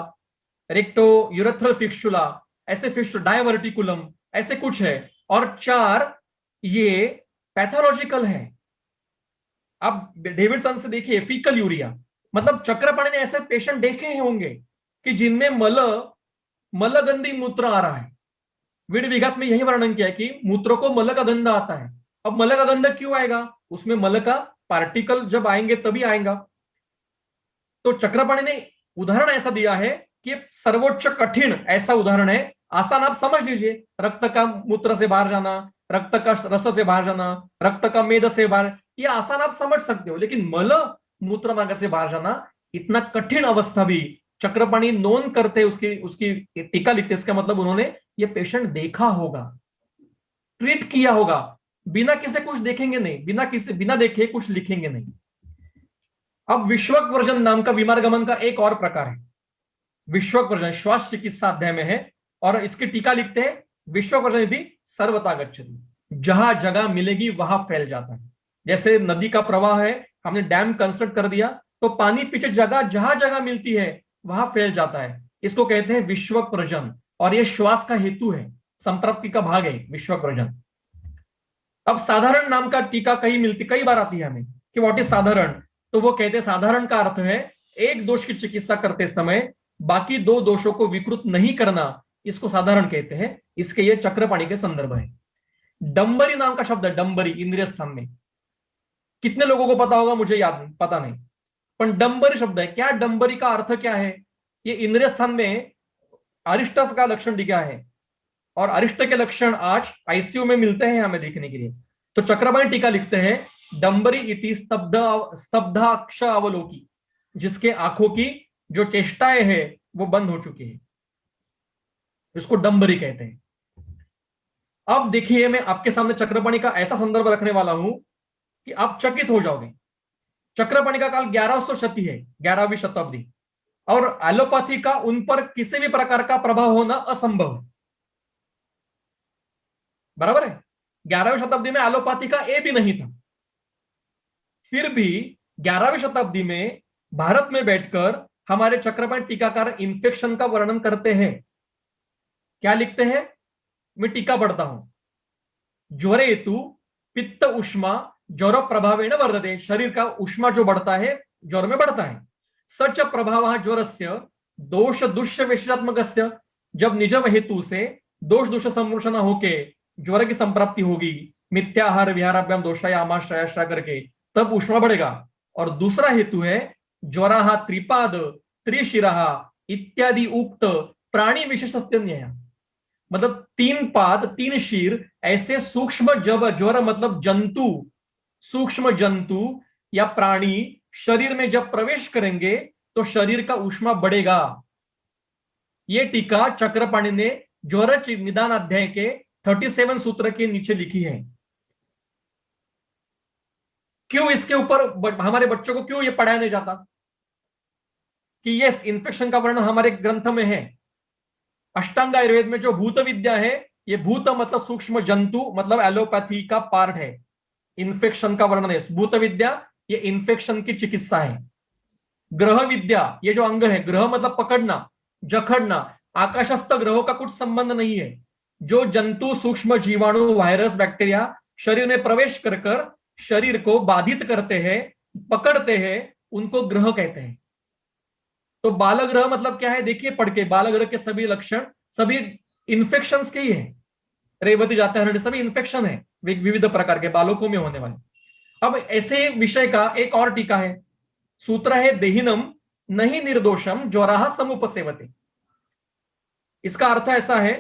recto urethral fistula, ऐसे फिस्टुला डायवर्टिकुलम, ऐसे कुछ है। और 4 ये पैथोलॉजिकल है। अब डेविडसन से देखिए फीकल यूरिया मतलब चक्रपाणी ने ऐसे पेशेंट देखे होंगे कि जिनमें मलगंदी मूत्र आ रहा है। विड विघात में यही वर्णन किया है कि मूत्र को मल का गंध आता है। अब मल का गंध क्यों आएगा? उसमें मल का पार्टिकल जब आएंगे तभी आएगा। तो चक्रपाणी ने उदाहरण ऐसा दिया है कि सर्वोच्च कठिन ऐसा उदाहरण है, आसान आप समझ लीजिए। रक्त का मूत्र से बाहर जाना, रक्त का रस से बाहर जाना, रक्त का मेद से बाहर, ये आसान आप समझ सकते हो। लेकिन मल मूत्र मार्ग से बाहर जाना इतना कठिन अवस्था भी चक्रपाणी नोन करते, उसकी उसकी टीका लिखते, इसका मतलब उन्होंने ये पेशेंट देखा होगा, ट्रीट किया होगा। बिना किसी कुछ देखेंगे नहीं, बिना देखे कुछ लिखेंगे नहीं। अब विश्वक वर्जन नाम का बीमारगमन का एक और प्रकार है। विश्वक वर्जन श्वास चिकित्सा अध्याय में है और इसकी टीका लिखते हैं विश्वक वर्जन यदि सर्वथा गच्छति, जहां जगह मिलेगी वहां फैल जाता है। जैसे नदी का प्रवाह है, हमने डैम कंस्ट्रक्ट कर दिया तो पानी पीछे जगह जहां जगह मिलती है वहां फैल जाता है। इसको कहते हैं विश्वक वर्जन और यह श्वास का हेतु है, संप्राप्ति का भाग है विश्वक वर्जन। अब साधारण नाम का टीका कई बार आती है हमें कि व्हाट इज साधारण। तो वो कहते हैं साधारण का अर्थ है एक दोष की चिकित्सा करते समय बाकी 2 दोषों को विकृत नहीं करना, इसको साधारण कहते हैं। इसके ये चक्रपाणी के संदर्भ है। डंबरी नाम का शब्द है, डंबरी इंद्रिय स्थान में। कितने लोगों को पता होगा मुझे याद नहीं, पता नहीं, पर डंबरी शब्द है। क्या डंबरी का अर्थ क्या है? ये इंद्रिय स्थान में अरिष्ट का लक्षण दिखा है और अरिष्ट के लक्षण आज आईसीयू में मिलते हैं हमें देखने के लिए। तो चक्रपाणी टीका लिखते हैं डंबरी इति स्तब्धाक्ष अवलोकी, जिसके आंखों की जो चेष्टाएं हैं वो बंद हो चुकी है, इसको डंबरी कहते हैं। अब देखिए मैं आपके सामने चक्रपाणी का ऐसा संदर्भ रखने वाला हूं कि आप चकित हो जाओगे। चक्रपाणी का काल 1100 शती है, 11वीं शताब्दी, और एलोपैथी का उन पर किसी भी प्रकार का प्रभाव होना असंभव है। बराबर है, 11वीं शताब्दी में एलोपैथी का ए भी नहीं था। फिर भी 11वीं शताब्दी में भारत में बैठकर हमारे चक्रपाणी टीकाकार इंफेक्शन का वर्णन करते हैं। क्या लिखते हैं? मैं टीका पढ़ता हूं। ज्वरे हेतु पित्त उष्मा ज्वर प्रभावेण वर्धते, शरीर का उष्मा जो बढ़ता है ज्वर में बढ़ता है। सच प्रभाव ज्वरस्य दोष दुष्य विशेषात्मकस्य, जब निजम हेतु से दोष दुष्य संमोषण होके ज्वर की संप्राप्ति होगी, मिथ्याहार विहाराभ्याम दोषाया आमाश्रयाश्रय करके, तब उष्मा बढ़ेगा। और दूसरा हेतु है ज्वरा त्रिपाद त्रिशिरा इत्यादि उक्त प्राणी विशेषत्व न्याय, मतलब 3 पाद 3 शीर ऐसे सूक्ष्म ज्वर मतलब जंतु, सूक्ष्म जंतु या प्राणी शरीर में जब प्रवेश करेंगे तो शरीर का उष्मा बढ़ेगा। यह टीका चक्रपाणी ने ज्वर निदान अध्याय के 37 सूत्र के नीचे लिखी है। क्यों इसके ऊपर हमारे बच्चों को क्यों ये पढ़ाया नहीं जाता कि यस इन्फेक्शन का वर्णन हमारे ग्रंथ में है। अष्टांग आयुर्वेद में जो भूत विद्या है, ये भूत मतलब सूक्ष्म जंतु मतलब एलोपैथी का पार्ट है, इन्फेक्शन का वर्णन है। भूत विद्या ये इन्फेक्शन की चिकित्सा है। ग्रह विद्या ये जो अंग है, ग्रह मतलब पकड़ना जखड़ना, आकाशस्थ ग्रहों का कुछ संबंध नहीं है। जो जंतु सूक्ष्म जीवाणु वायरस बैक्टीरिया शरीर में प्रवेश कर शरीर को बाधित करते हैं पकड़ते हैं, उनको ग्रह कहते हैं। तो बालग्रह मतलब क्या है देखिए पढ़ के, बालग्रह के सभी लक्षण सभी इन्फेक्शंस के ही है। रेवती जाते हैं सभी इन्फेक्शन है विविध प्रकार के बालकों में होने वाले। अब ऐसे विषय का एक और टीका है, सूत्र है देहिनम नहीं निर्दोषम ज्वरः समुपसेवते। इसका अर्थ ऐसा है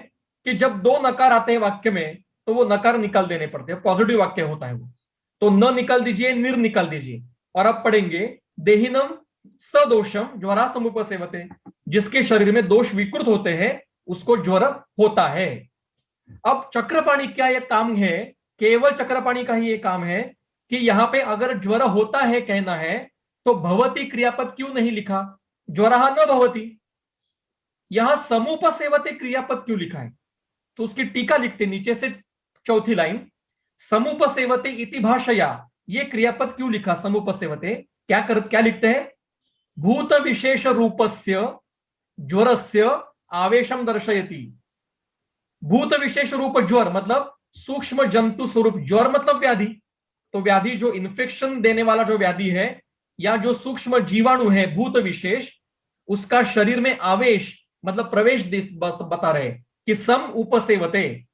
कि जब 2 नकार आते हैं वाक्य में तो वो नकार निकाल देने पड़ते हैं, पॉजिटिव वाक्य होता है वो, तो न निकाल दीजिए निर निकाल दीजिए। और अब पढ़ेंगे देहिनम सदोषम ज्वरा समुपसेवते, जिसके शरीर में दोष विकृत होते हैं उसको ज्वर होता है। अब चक्रपाणी क्या यह काम है, केवल चक्रपाणी का ही ये काम है कि यहां पे अगर ज्वर होता है कहना है तो भवती क्रियापद क्यों नहीं लिखा, ज्वरः न भवती। यहां समुपसेवते क्रियापद क्यों लिखा है, तो उसकी टीका लिखते नीचे से चौथी लाइन, समुपसेवते इति भाषया, ये क्रियापद क्यों लिखा समुपसेवते, क्या लिखते हैं, भूत विशेष रूपस्य ज्वरस्य आवेशम दर्शयति। भूत विशेष रूप ज्वर मतलब सूक्ष्म जंतु स्वरूप, ज्वर मतलब व्याधि, तो व्याधि जो इन्फेक्शन देने वाला जो व्याधि है या जो सूक्ष्म जीवाणु है भूत विशेष, उसका शरीर में आवेश मतलब प्रवेश बता रहे कि सम उपसेवते,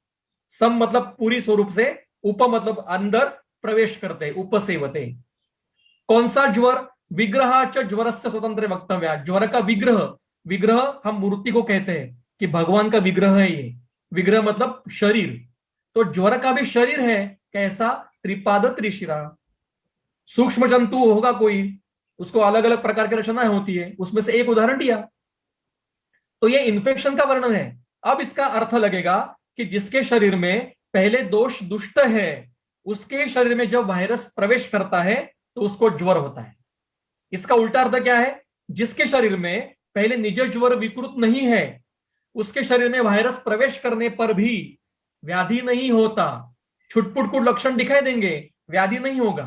सम मतलब पूरी स्वरूप से, उप मतलब अंदर प्रवेश करते, उपसेवते। कौन सा ज्वर, विग्रह च ज्वर से स्वतंत्र वक्तव्य, ज्वर का विग्रह, विग्रह हम मूर्ति को कहते हैं कि भगवान का विग्रह है ये, विग्रह मतलब शरीर, तो ज्वर का भी शरीर है कैसा, त्रिपाद त्रिशिरा। सूक्ष्म जंतु होगा कोई, उसको अलग अलग प्रकार की रचनाएं होती है, उसमें से एक उदाहरण दिया, तो ये इन्फेक्शन का वर्णन है। अब इसका अर्थ लगेगा कि जिसके शरीर में पहले दोष दुष्ट है उसके शरीर में जब वायरस प्रवेश करता है तो उसको ज्वर होता है। इसका उल्टा अर्थ क्या है, जिसके शरीर में पहले निज ज्वर विकृत नहीं है उसके शरीर में वायरस प्रवेश करने पर भी व्याधि नहीं होता, छुटपुट लक्षण दिखाई देंगे, व्याधि नहीं होगा।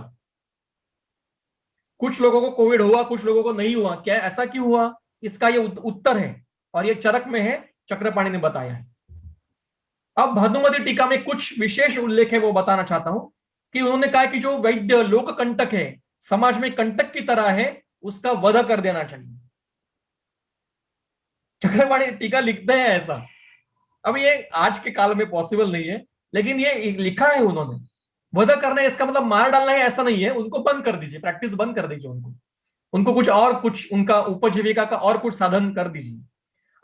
कुछ लोगों को कोविड हुआ, कुछ लोगों को नहीं हुआ, क्या ऐसा क्यों हुआ, इसका ये उत्तर है और ये चरक में है, चक्रपाणी ने बताया है। अब भानुमति टीका में कुछ विशेष उल्लेख है वो बताना चाहता हूं कि उन्होंने कहा कि जो वैद्य लोक कंटक है, समाज में कंटक की तरह है, उसका वध कर देना चाहिए। चक्रपाणी टीका लिखते हैं ऐसा। अब ये आज के काल में पॉसिबल नहीं है, लेकिन ये लिखा है उन्होंने, वध करना है इसका मतलब मार डालना है ऐसा नहीं है, उनको बंद कर दीजिए, प्रैक्टिस बंद कर दीजिए, उनको कुछ उनका उपजीविका का और कुछ साधन कर दीजिए।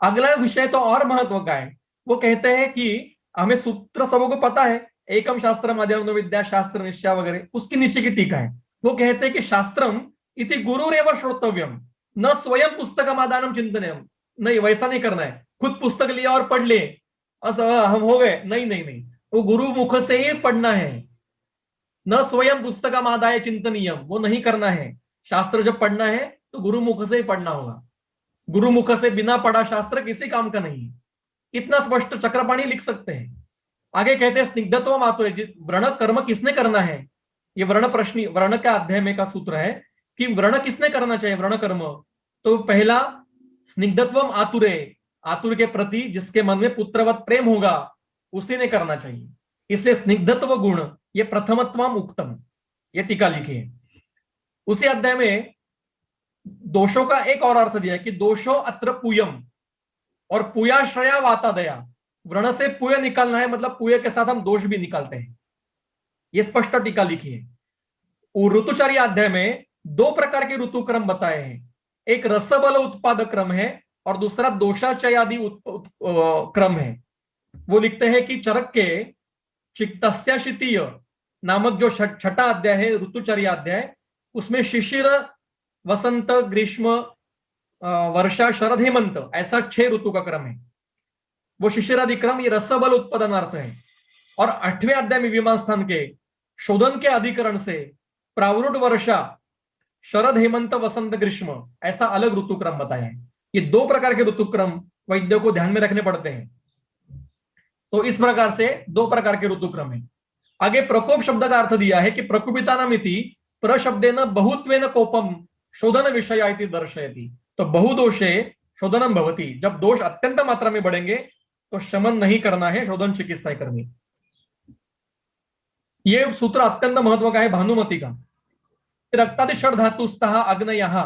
अगला विषय तो और महत्व का है, वो कहते हैं कि हमें सूत्र सबको पता है, एकम शास्त्रम अध्ययन विद्या शास्त्र निश्चय वगैरह, उसके नीचे की टीका है, वो कहते हैं कि शास्त्रम इति गुरुरेव श्रोतव्यम न स्वयं पुस्तकम आदानम चिंतनम। नहीं, वैसा नहीं करना है, खुद पुस्तक लिया और पढ़ ले हम हो गए, नहीं नहीं नहीं, वो गुरु मुख से ही पढ़ना है। न स्वयं पुस्तकम आदाय चिंतनीयम, वो नहीं करना है। शास्त्र जब पढ़ना है तो गुरु मुख से ही पढ़ना होगा, गुरु मुख से बिना पढ़ा शास्त्र किसी काम का नहीं है। इतना स्पष्ट चक्रपाणी लिख सकते हैं। आगे कहते हैं स्निग्धत्व मातुरे, व्रण कर्म किसने करना है, ये वर्ण का अध्याय में का सूत्र है कि व्रण किसने करना चाहिए, व्रण कर्म। तो पहला स्निग्धत्व आतुरे, आतुर के प्रति जिसके मन में पुत्रवत प्रेम होगा उसी ने करना चाहिए, इसलिए स्निग्धत्व गुण ये प्रथमत्वम उक्तम, ये टीका लिखी है। उसी अध्याय में दोषों का एक और अर्थ दिया है कि दोषो अत्र पूयम और पुयाश्रया वातादया, व्रण से पुय निकालना है, मतलब पुय के साथ हम दोष भी निकालते हैं, ये स्पष्ट टीका लिखी है। ऋतुचर्य अध्याय में दो प्रकार के ऋतु क्रम बताए हैं, एक रसबल उत्पादक क्रम है और दूसरा दोषाचयादि क्रम है। वो लिखते हैं कि चरक के चित्तस्याशितीय नामक जो छठा अध्याय है ऋतुचर्य अध्याय, उसमें शिशिर वसंत ग्रीष्म वर्षा शरद हेमंत ऐसा 6 ऋतु का क्रम है। वो शिशिरादि क्रम ये रसबल उत्पादनार्थ है। और 8वें अध्याय में मीमांसा के शोधन के अधिकरण से प्रावरुट वर्षा शरद हेमंत वसंत ग्रीष्म ऐसा अलग ऋतुक्रम बताया है। ये 2 प्रकार के ऋतुक्रम वैद्य को ध्यान में रखने पड़ते हैं। तो इस प्रकार से 2 प्रकार के ऋतुक्रम है। आगे प्रकोप शब्द का अर्थ दिया है कि प्रकुपितानामिति प्रशब्देन बहुत्वेन कोपम शोधन विषया इति दर्शयति। तो बहुदोषे शोधनम भवति, जब दोष अत्यंत मात्रा में बढ़ेंगे तो शमन नहीं करना है, शोधन चिकित्सा करनी। ये सूत्र अत्यंत महत्व का है भानुमति का। रक्तादि षड धातुस्तः अग्नयः,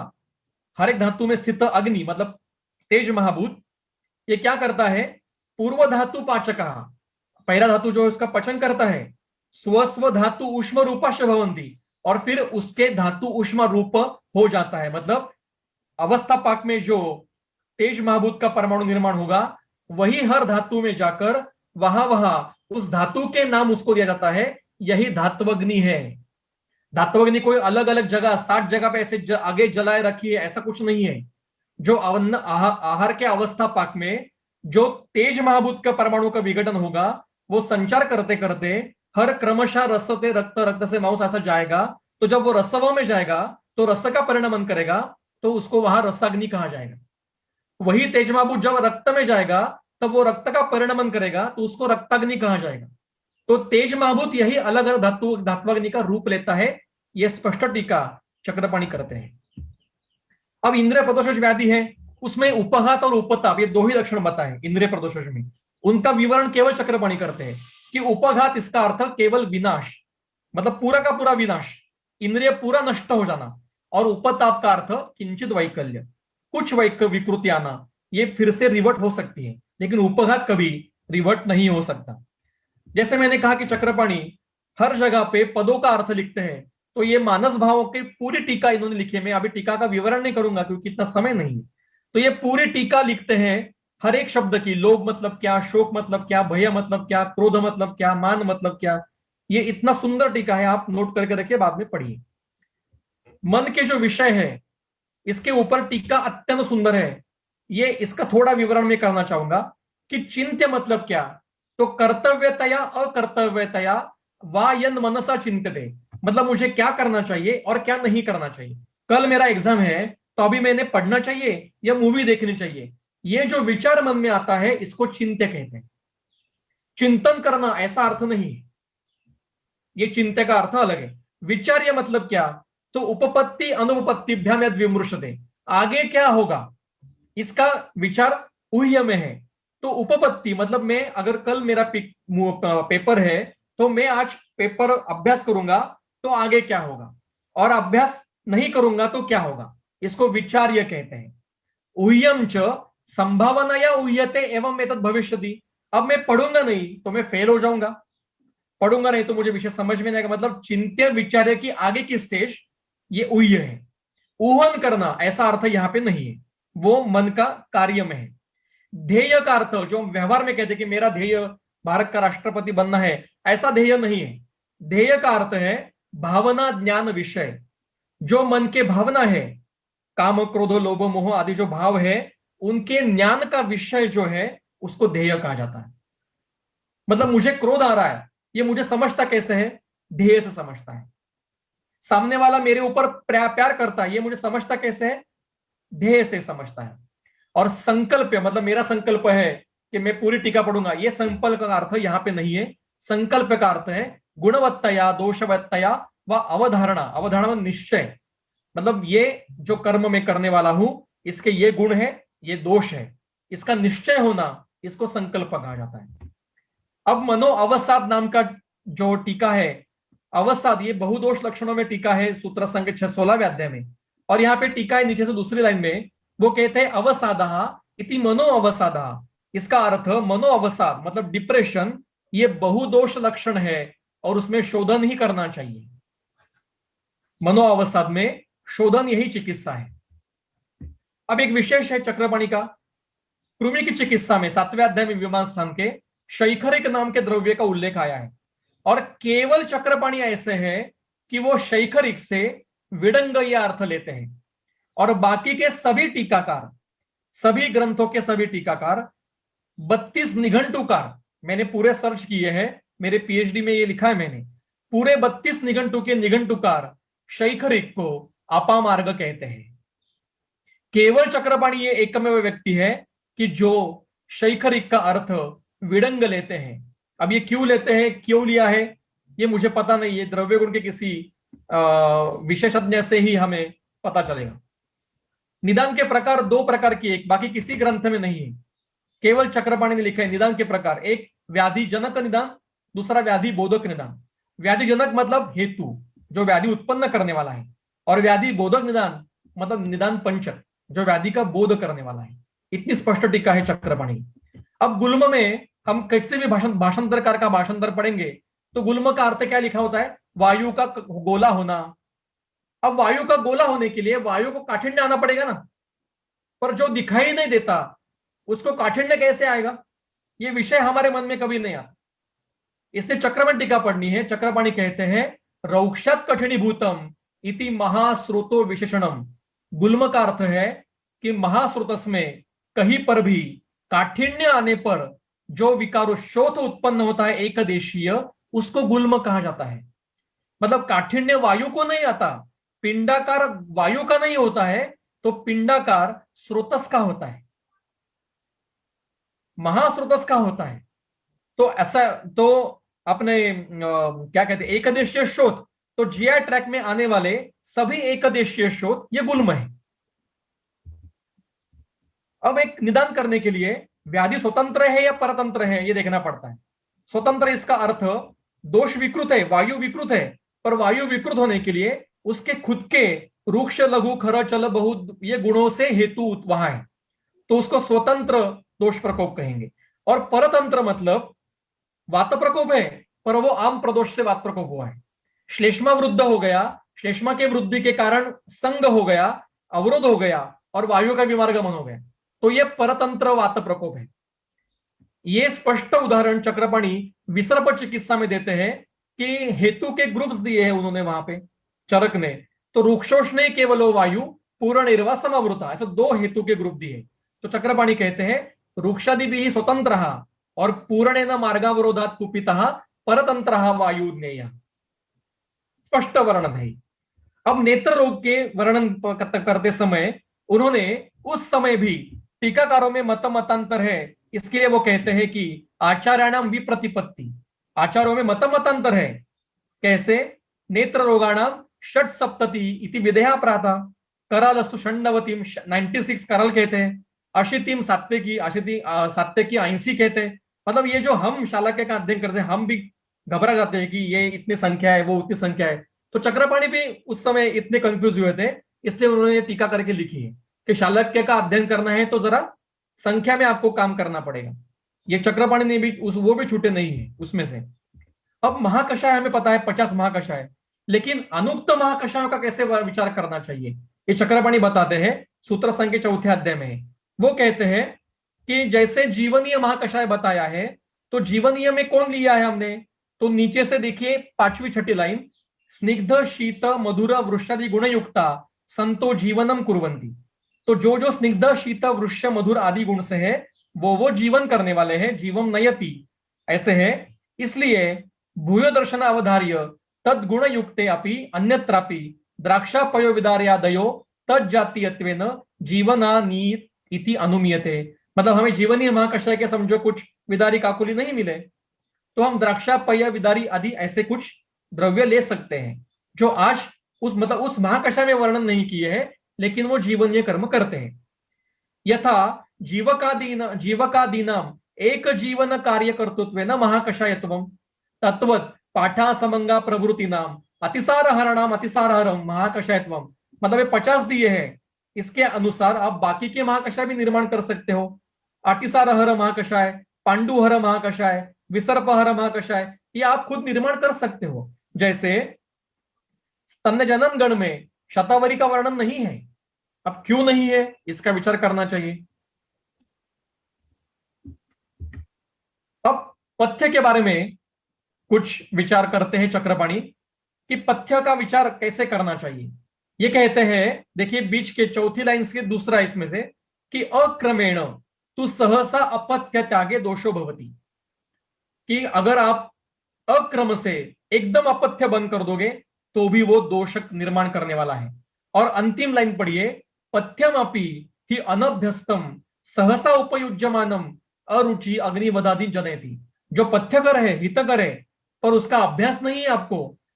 हर एक धातु में स्थित अग्नि मतलब तेज महाभूत, ये क्या करता है, पूर्व धातु पाचक, पहला धातु जो उसका पचन करता है, स्वस्व धातु उष्म रूपाश भवंती, और फिर उसके धातु उष्मा रूप हो जाता है। मतलब अवस्था पाक में जो तेज महाभूत का परमाणु निर्माण होगा वही हर धातु में जाकर वहां उस धातु के नाम उसको दिया जाता है, यही धात्वग्नि है। धात्वग्नि कोई अलग अलग जगह 60 जगह पे ऐसे आगे जलाए रखी है, ऐसा कुछ नहीं है। जो अन्न आहार के अवस्था पाक में जो तेज महाभूत का परमाणु का विघटन होगा, वो संचार करते करते हर क्रमशः रस से रक्त, रक्त से मांस ऐसा जाएगा। तो जब वो रसव में जाएगा तो रस का परिणमन करेगा, तो उसको वहां रसाग्नि कहा जाएगा। वही तेज महाभूत जब रक्त में जाएगा तब वो रक्त का परिणमन करेगा, तो उसको रक्ताग्नि कहा जाएगा। तो तेज महाभूत यही अलग अलग धात्वाग्नि का रूप लेता है। यह स्पष्ट टीका चक्रपाणी करते हैं। अब इंद्रिय प्रदोष व्याधि है, उसमें उपघात और उपताप ये दो ही लक्षण बताए इंद्रिय प्रदोष में। उनका विवरण केवल चक्रपाणी करते हैं कि उपघात इसका अर्थ केवल विनाश, मतलब पूरा का पूरा विनाश, इंद्रिय पूरा नष्ट हो जाना। और उपताप का अर्थ किंचित वैकल्य, कुछ विकृति आना, ये फिर से रिवर्ट हो सकती है, लेकिन उपघात कभी रिवर्ट नहीं हो सकता। जैसे मैंने कहा कि चक्रपाणी हर जगह पे पदों का अर्थ लिखते हैं, तो ये मानस भावों की पूरी टीका इन्होंने लिखी है। मैं अभी टीका का विवरण नहीं करूंगा क्योंकि इतना समय नहीं है। तो ये पूरी टीका लिखते हैं हर एक शब्द की, लोभ मतलब क्या, शोक मतलब क्या, भय मतलब क्या, क्रोध मतलब क्या, मान मतलब क्या। ये इतना सुंदर टीका है, आप नोट करके रखिए, बाद में पढ़िए। मन के जो विषय है इसके ऊपर टीका अत्यंत सुंदर है। ये इसका थोड़ा विवरण में करना चाहूंगा कि चिंत्य मतलब क्या। तो कर्तव्यतया अकर्तव्यतया वायन मनसा चिंतते, मतलब मुझे क्या करना चाहिए और क्या नहीं करना चाहिए। कल मेरा एग्जाम है तो अभी मैंने पढ़ना चाहिए या मूवी देखनी चाहिए, ये जो विचार मन में आता है इसको चिंत्य कहते हैं। चिंतन करना ऐसा अर्थ नहीं है, ये चिंत्य का अर्थ अलग है। विचार्य मतलब क्या, तो उपपत्ति अनुपपत्तिभ्याम यद विमृशते, आगे क्या होगा इसका विचार ऊह्य में है। तो उपपत्ति मतलब मैं अगर कल मेरा पेपर है तो मैं आज पेपर अभ्यास करूंगा तो आगे क्या होगा, और अभ्यास नहीं करूंगा तो क्या होगा, इसको विचार्य कहते हैं। ऊह्यम च संभावना या ऊह्यते एवं एतद् भविष्यति, अब मैं पढ़ूंगा नहीं तो मैं फेल हो जाऊंगा, पढ़ूंगा नहीं तो मुझे विषय समझ में नहीं आएगा। मतलब चिंत्य विचार्य की आगे की स्टेज ये ऊह्य है। ऊहन करना ऐसा अर्थ यहां पे नहीं है, वो मन का कार्य में है। ध्येय का अर्थ जो व्यवहार में कहते कि मेरा ध्येय भारत का राष्ट्रपति बनना है, ऐसा ध्येय नहीं है। ध्येय का अर्थ है भावना, ज्ञान, विषय। जो मन के भावना है, काम, क्रोध, लोभ, मोह आदि जो भाव है, उनके ज्ञान का विषय जो है उसको ध्येय कहा जाता है। मतलब मुझे क्रोध आ रहा है, ये मुझे समझता कैसे है, ध्येय से समझता है। सामने वाला मेरे ऊपर प्यार करता है, ये मुझे समझता कैसे है, ध्येय से समझता है। और संकल्प मतलब मेरा संकल्प है कि मैं पूरी टीका पढ़ूंगा, ये संकल्प का अर्थ यहां पे नहीं है। संकल्प का अर्थ है गुणवत्तया, दोषवत्तया व अवधारणा। अवधारणा में निश्चय, मतलब ये जो कर्म में करने वाला हूं इसके ये गुण है, ये दोष है, इसका निश्चय होना, इसको संकल्प कहा जाता है। अब मनो अवसाद नाम का जो टीका है, अवसाद ये बहुदोष लक्षणों में टीका है सूत्र संख्या 16वें अध्याय में। और यहाँ पे टीका है नीचे से दूसरी लाइन में, वो कहते हैं अवसादः इति मनो अवसादः। इसका अर्थ मनो अवसाद मतलब डिप्रेशन, ये बहुदोष लक्षण है और उसमें शोधन ही करना चाहिए। मनो अवसाद में शोधन यही चिकित्सा है। अब एक विशेष है चक्रपाणी का, कृमि की चिकित्सा में 7वें अध्याय में विमान स्थान के शैखरिक नाम के द्रव्य का उल्लेख आया है। और केवल चक्रपाणी ऐसे हैं कि वो शैखरिक से विडंग या अर्थ लेते हैं, और बाकी के सभी टीकाकार, सभी ग्रंथों के सभी टीकाकार 32 निघंटुकार, मैंने पूरे सर्च किए हैं, मेरे पीएचडी में ये लिखा है मैंने, पूरे 32 निघंटु के निघंटुकार शैखरिक को अपामार्ग कहते हैं। केवल चक्रपाणी ये एकमेव व्यक्ति है कि जो शैखरिक का अर्थ विडंग लेते हैं। अब ये क्यों लेते हैं, क्यों लिया है, ये मुझे पता नहीं, ये द्रव्य गुण के किसी विशेषज्ञ से ही हमें पता चलेगा। निदान के प्रकार 2 प्रकार की, एक बाकी किसी ग्रंथ में नहीं है, केवल चक्रपाणी ने लिखा है निदान के प्रकार। एक व्याधि जनक निदान, दूसरा व्याधि बोधक निदान। व्याधि जनक मतलब हेतु जो व्याधि उत्पन्न करने वाला है, और व्याधि बोधक निदान मतलब निदान पंचक जो व्याधि का बोध करने वाला है। इतनी स्पष्ट टीका है चक्रपाणी। अब गुल्म में हम किसी भी भाषांतरकार का भाषांतर पढ़ेंगे तो गुल्म का अर्थ क्या लिखा होता है, वायु का गोला होना। अब वायु का गोला होने के लिए वायु को काठिन्य आना पड़ेगा ना, पर जो दिखाई नहीं देता उसको काठिन्य कैसे आएगा, ये विषय हमारे मन में कभी नहीं आता। इसलिए चक्रपाणी टीका पढ़नी है। चक्रपाणी कहते हैं रौक्षात कठिनीभूतम इति महास्रोतो विशेषणम। गुल्म का अर्थ है कि महास्रोतस में कहीं पर भी काठिन्य आने पर जो विकारोशोथ उत्पन्न होता है एकदेशीय, उसको गुल्म कहा जाता है। मतलब काठिन्य वायु को नहीं आता, पिंडाकार वायु का नहीं होता है, तो पिंडाकार स्रोतस का होता है, महास्रोतस का होता है। तो ऐसा तो अपने क्या कहते हैं एकदेशीय शोथ, तो जीआई ट्रैक में आने वाले सभी एकदेशीय शोथ ये गुल्म है। अब एक निदान करने के लिए व्याधि स्वतंत्र है या परतंत्र है ये देखना पड़ता है। स्वतंत्र इसका अर्थ दोष विकृत है, वायु विकृत है, पर वायु विकृत होने के लिए उसके खुद के रूक्ष लघु खर चल बहु ये गुणों से हेतु वहां है, तो उसको स्वतंत्र दोष प्रकोप कहेंगे। और परतंत्र मतलब वात प्रकोप है, पर वो आम प्रदोष से वात प्रकोप हुआ है। श्लेष्मा वृद्ध हो गया, श्लेष्मा के वृद्धि के कारण संग हो गया, अवरोध हो गया और वायु का विमार्गमन हो गया, तो ये परतंत्र वात प्रकोप है। ये स्पष्ट उदाहरण चक्रपाणी विसर्प चिकित्सा में देते हैं कि हेतु के ग्रुप्स दिए हैं उन्होंने वहां पे चरक ने, तो रुक्षोष्णे केवलो वायु पूर्ण निर्वा समावृता, ऐसे दो हेतु के ग्रुप दिए। तो चक्रपाणी कहते हैं रुक्षादि भी स्वतंत्र और पूर्णेन मार्गावरोधात कुपितः परतंत्र वायु ज्ञेय, स्पष्ट वर्णन है। अब नेत्र रोग के वर्णन करते समय उन्होंने उस समय भी टीकाकारों में मतांतर है, इसके लिए वो कहते हैं कि आचार्याणाम विप्रतिपत्ति, आचार्यों में मतांतर है। कैसे? नेत्र रोगाणाम षट सप्तति इति विधेया प्राता, करालस्तु षण्णवतीम 96 करल कहते हैं, अशीतिम सात्विकी सात्विकी 80 कहते हैं। मतलब ये जो हम शालाक्य का अध्ययन करते हैं हम भी घबरा जाते हैं कि ये इतनी संख्या है वो उतनी संख्या है। तो चक्रपाणी भी उस समय इतने कंफ्यूज हुए थे, इसलिए उन्होंने टीका करके लिखी है कि शालाक्य का अध्ययन करना है तो जरा संख्या में आपको काम करना पड़ेगा। ये चक्रपाणी ने भी वो भी छूटे नहीं है उसमें से। अब महाकषाय हमें पता है 50 महाकषाय, लेकिन अनुक्त महाकषायों का कैसे विचार करना चाहिए ये चक्रपाणी बताते हैं, सूत्र संख्या 4 अध्याय में। वो कहते हैं कि जैसे जीवनीय महाकषाय बताया है, तो जीवनीय में कौन लिया है हमने, तो नीचे से देखिए 5वीं 6ठी लाइन, स्निग्ध शीत मधुर वृक्षादि गुणयुक्ता संतो जीवनम कुर्वन्ति। तो जो जो स्निग्ध शीत वृक्ष मधुर आदि गुण से है वो जीवन करने वाले हैं, जीवम नयति ऐसे है। इसलिए भूयो दर्शन अवधार्य तद गुण युक्ते अपि अन्यत्रापि द्राक्षा पयो विदार्यादयो तद जातीयत्वेन जीवनानीत इति अनुमीयते। मतलब हमें जीवनीय महाकषाय के समझो कुछ विदारी काकुली नहीं मिले, तो हम द्राक्षा पय विदारी आदि ऐसे कुछ द्रव्य ले सकते हैं जो आज उस महाकषाय में वर्णन नहीं किए हैं, लेकिन वो जीवनीय कर्म करते हैं। यथा जीवकादीनाम एक जीवन कार्य कर्तृत्वेन महाकषायत्वम तत्वत पाठा समंगा प्रवृत्ति नाम अतिसार हरणाम अतिसार हरम महाकषायत्वम। मतलब ये 50 दिए हैं, इसके अनुसार आप बाकी के महाकषाय भी निर्माण कर सकते हो। अतिसारहर महाकषाय, पांडुहर महाकषाय, विसर्पहर महाकषाय, ये आप खुद निर्माण कर सकते हो। जैसे स्तन्य जनन गण में शतावरी का वर्णन नहीं है, अब क्यों नहीं है इसका विचार करना चाहिए। अब पथ्य के बारे में कुछ विचार करते हैं चक्रपाणी कि पथ्य का विचार कैसे करना चाहिए। ये कहते हैं, देखिए बीच के 4थी लाइन से दूसरा इसमें से, कि अक्रमेण तू सहसा अपथ्य त्यागे दोषो भवति, कि अगर आप अक्रम से एकदम अपथ्य बंद कर दोगे तो भी वो दोष निर्माण करने वाला है। और अंतिम लाइन पढ़िए, पथ्यमपि ही अनभ्यस्तम सहसा उपयुज्यमानम अरुचि अग्निवदादि जनयति। जो पथ्यकर है, हितकर है, पर उसका अभ्यास नहीं है,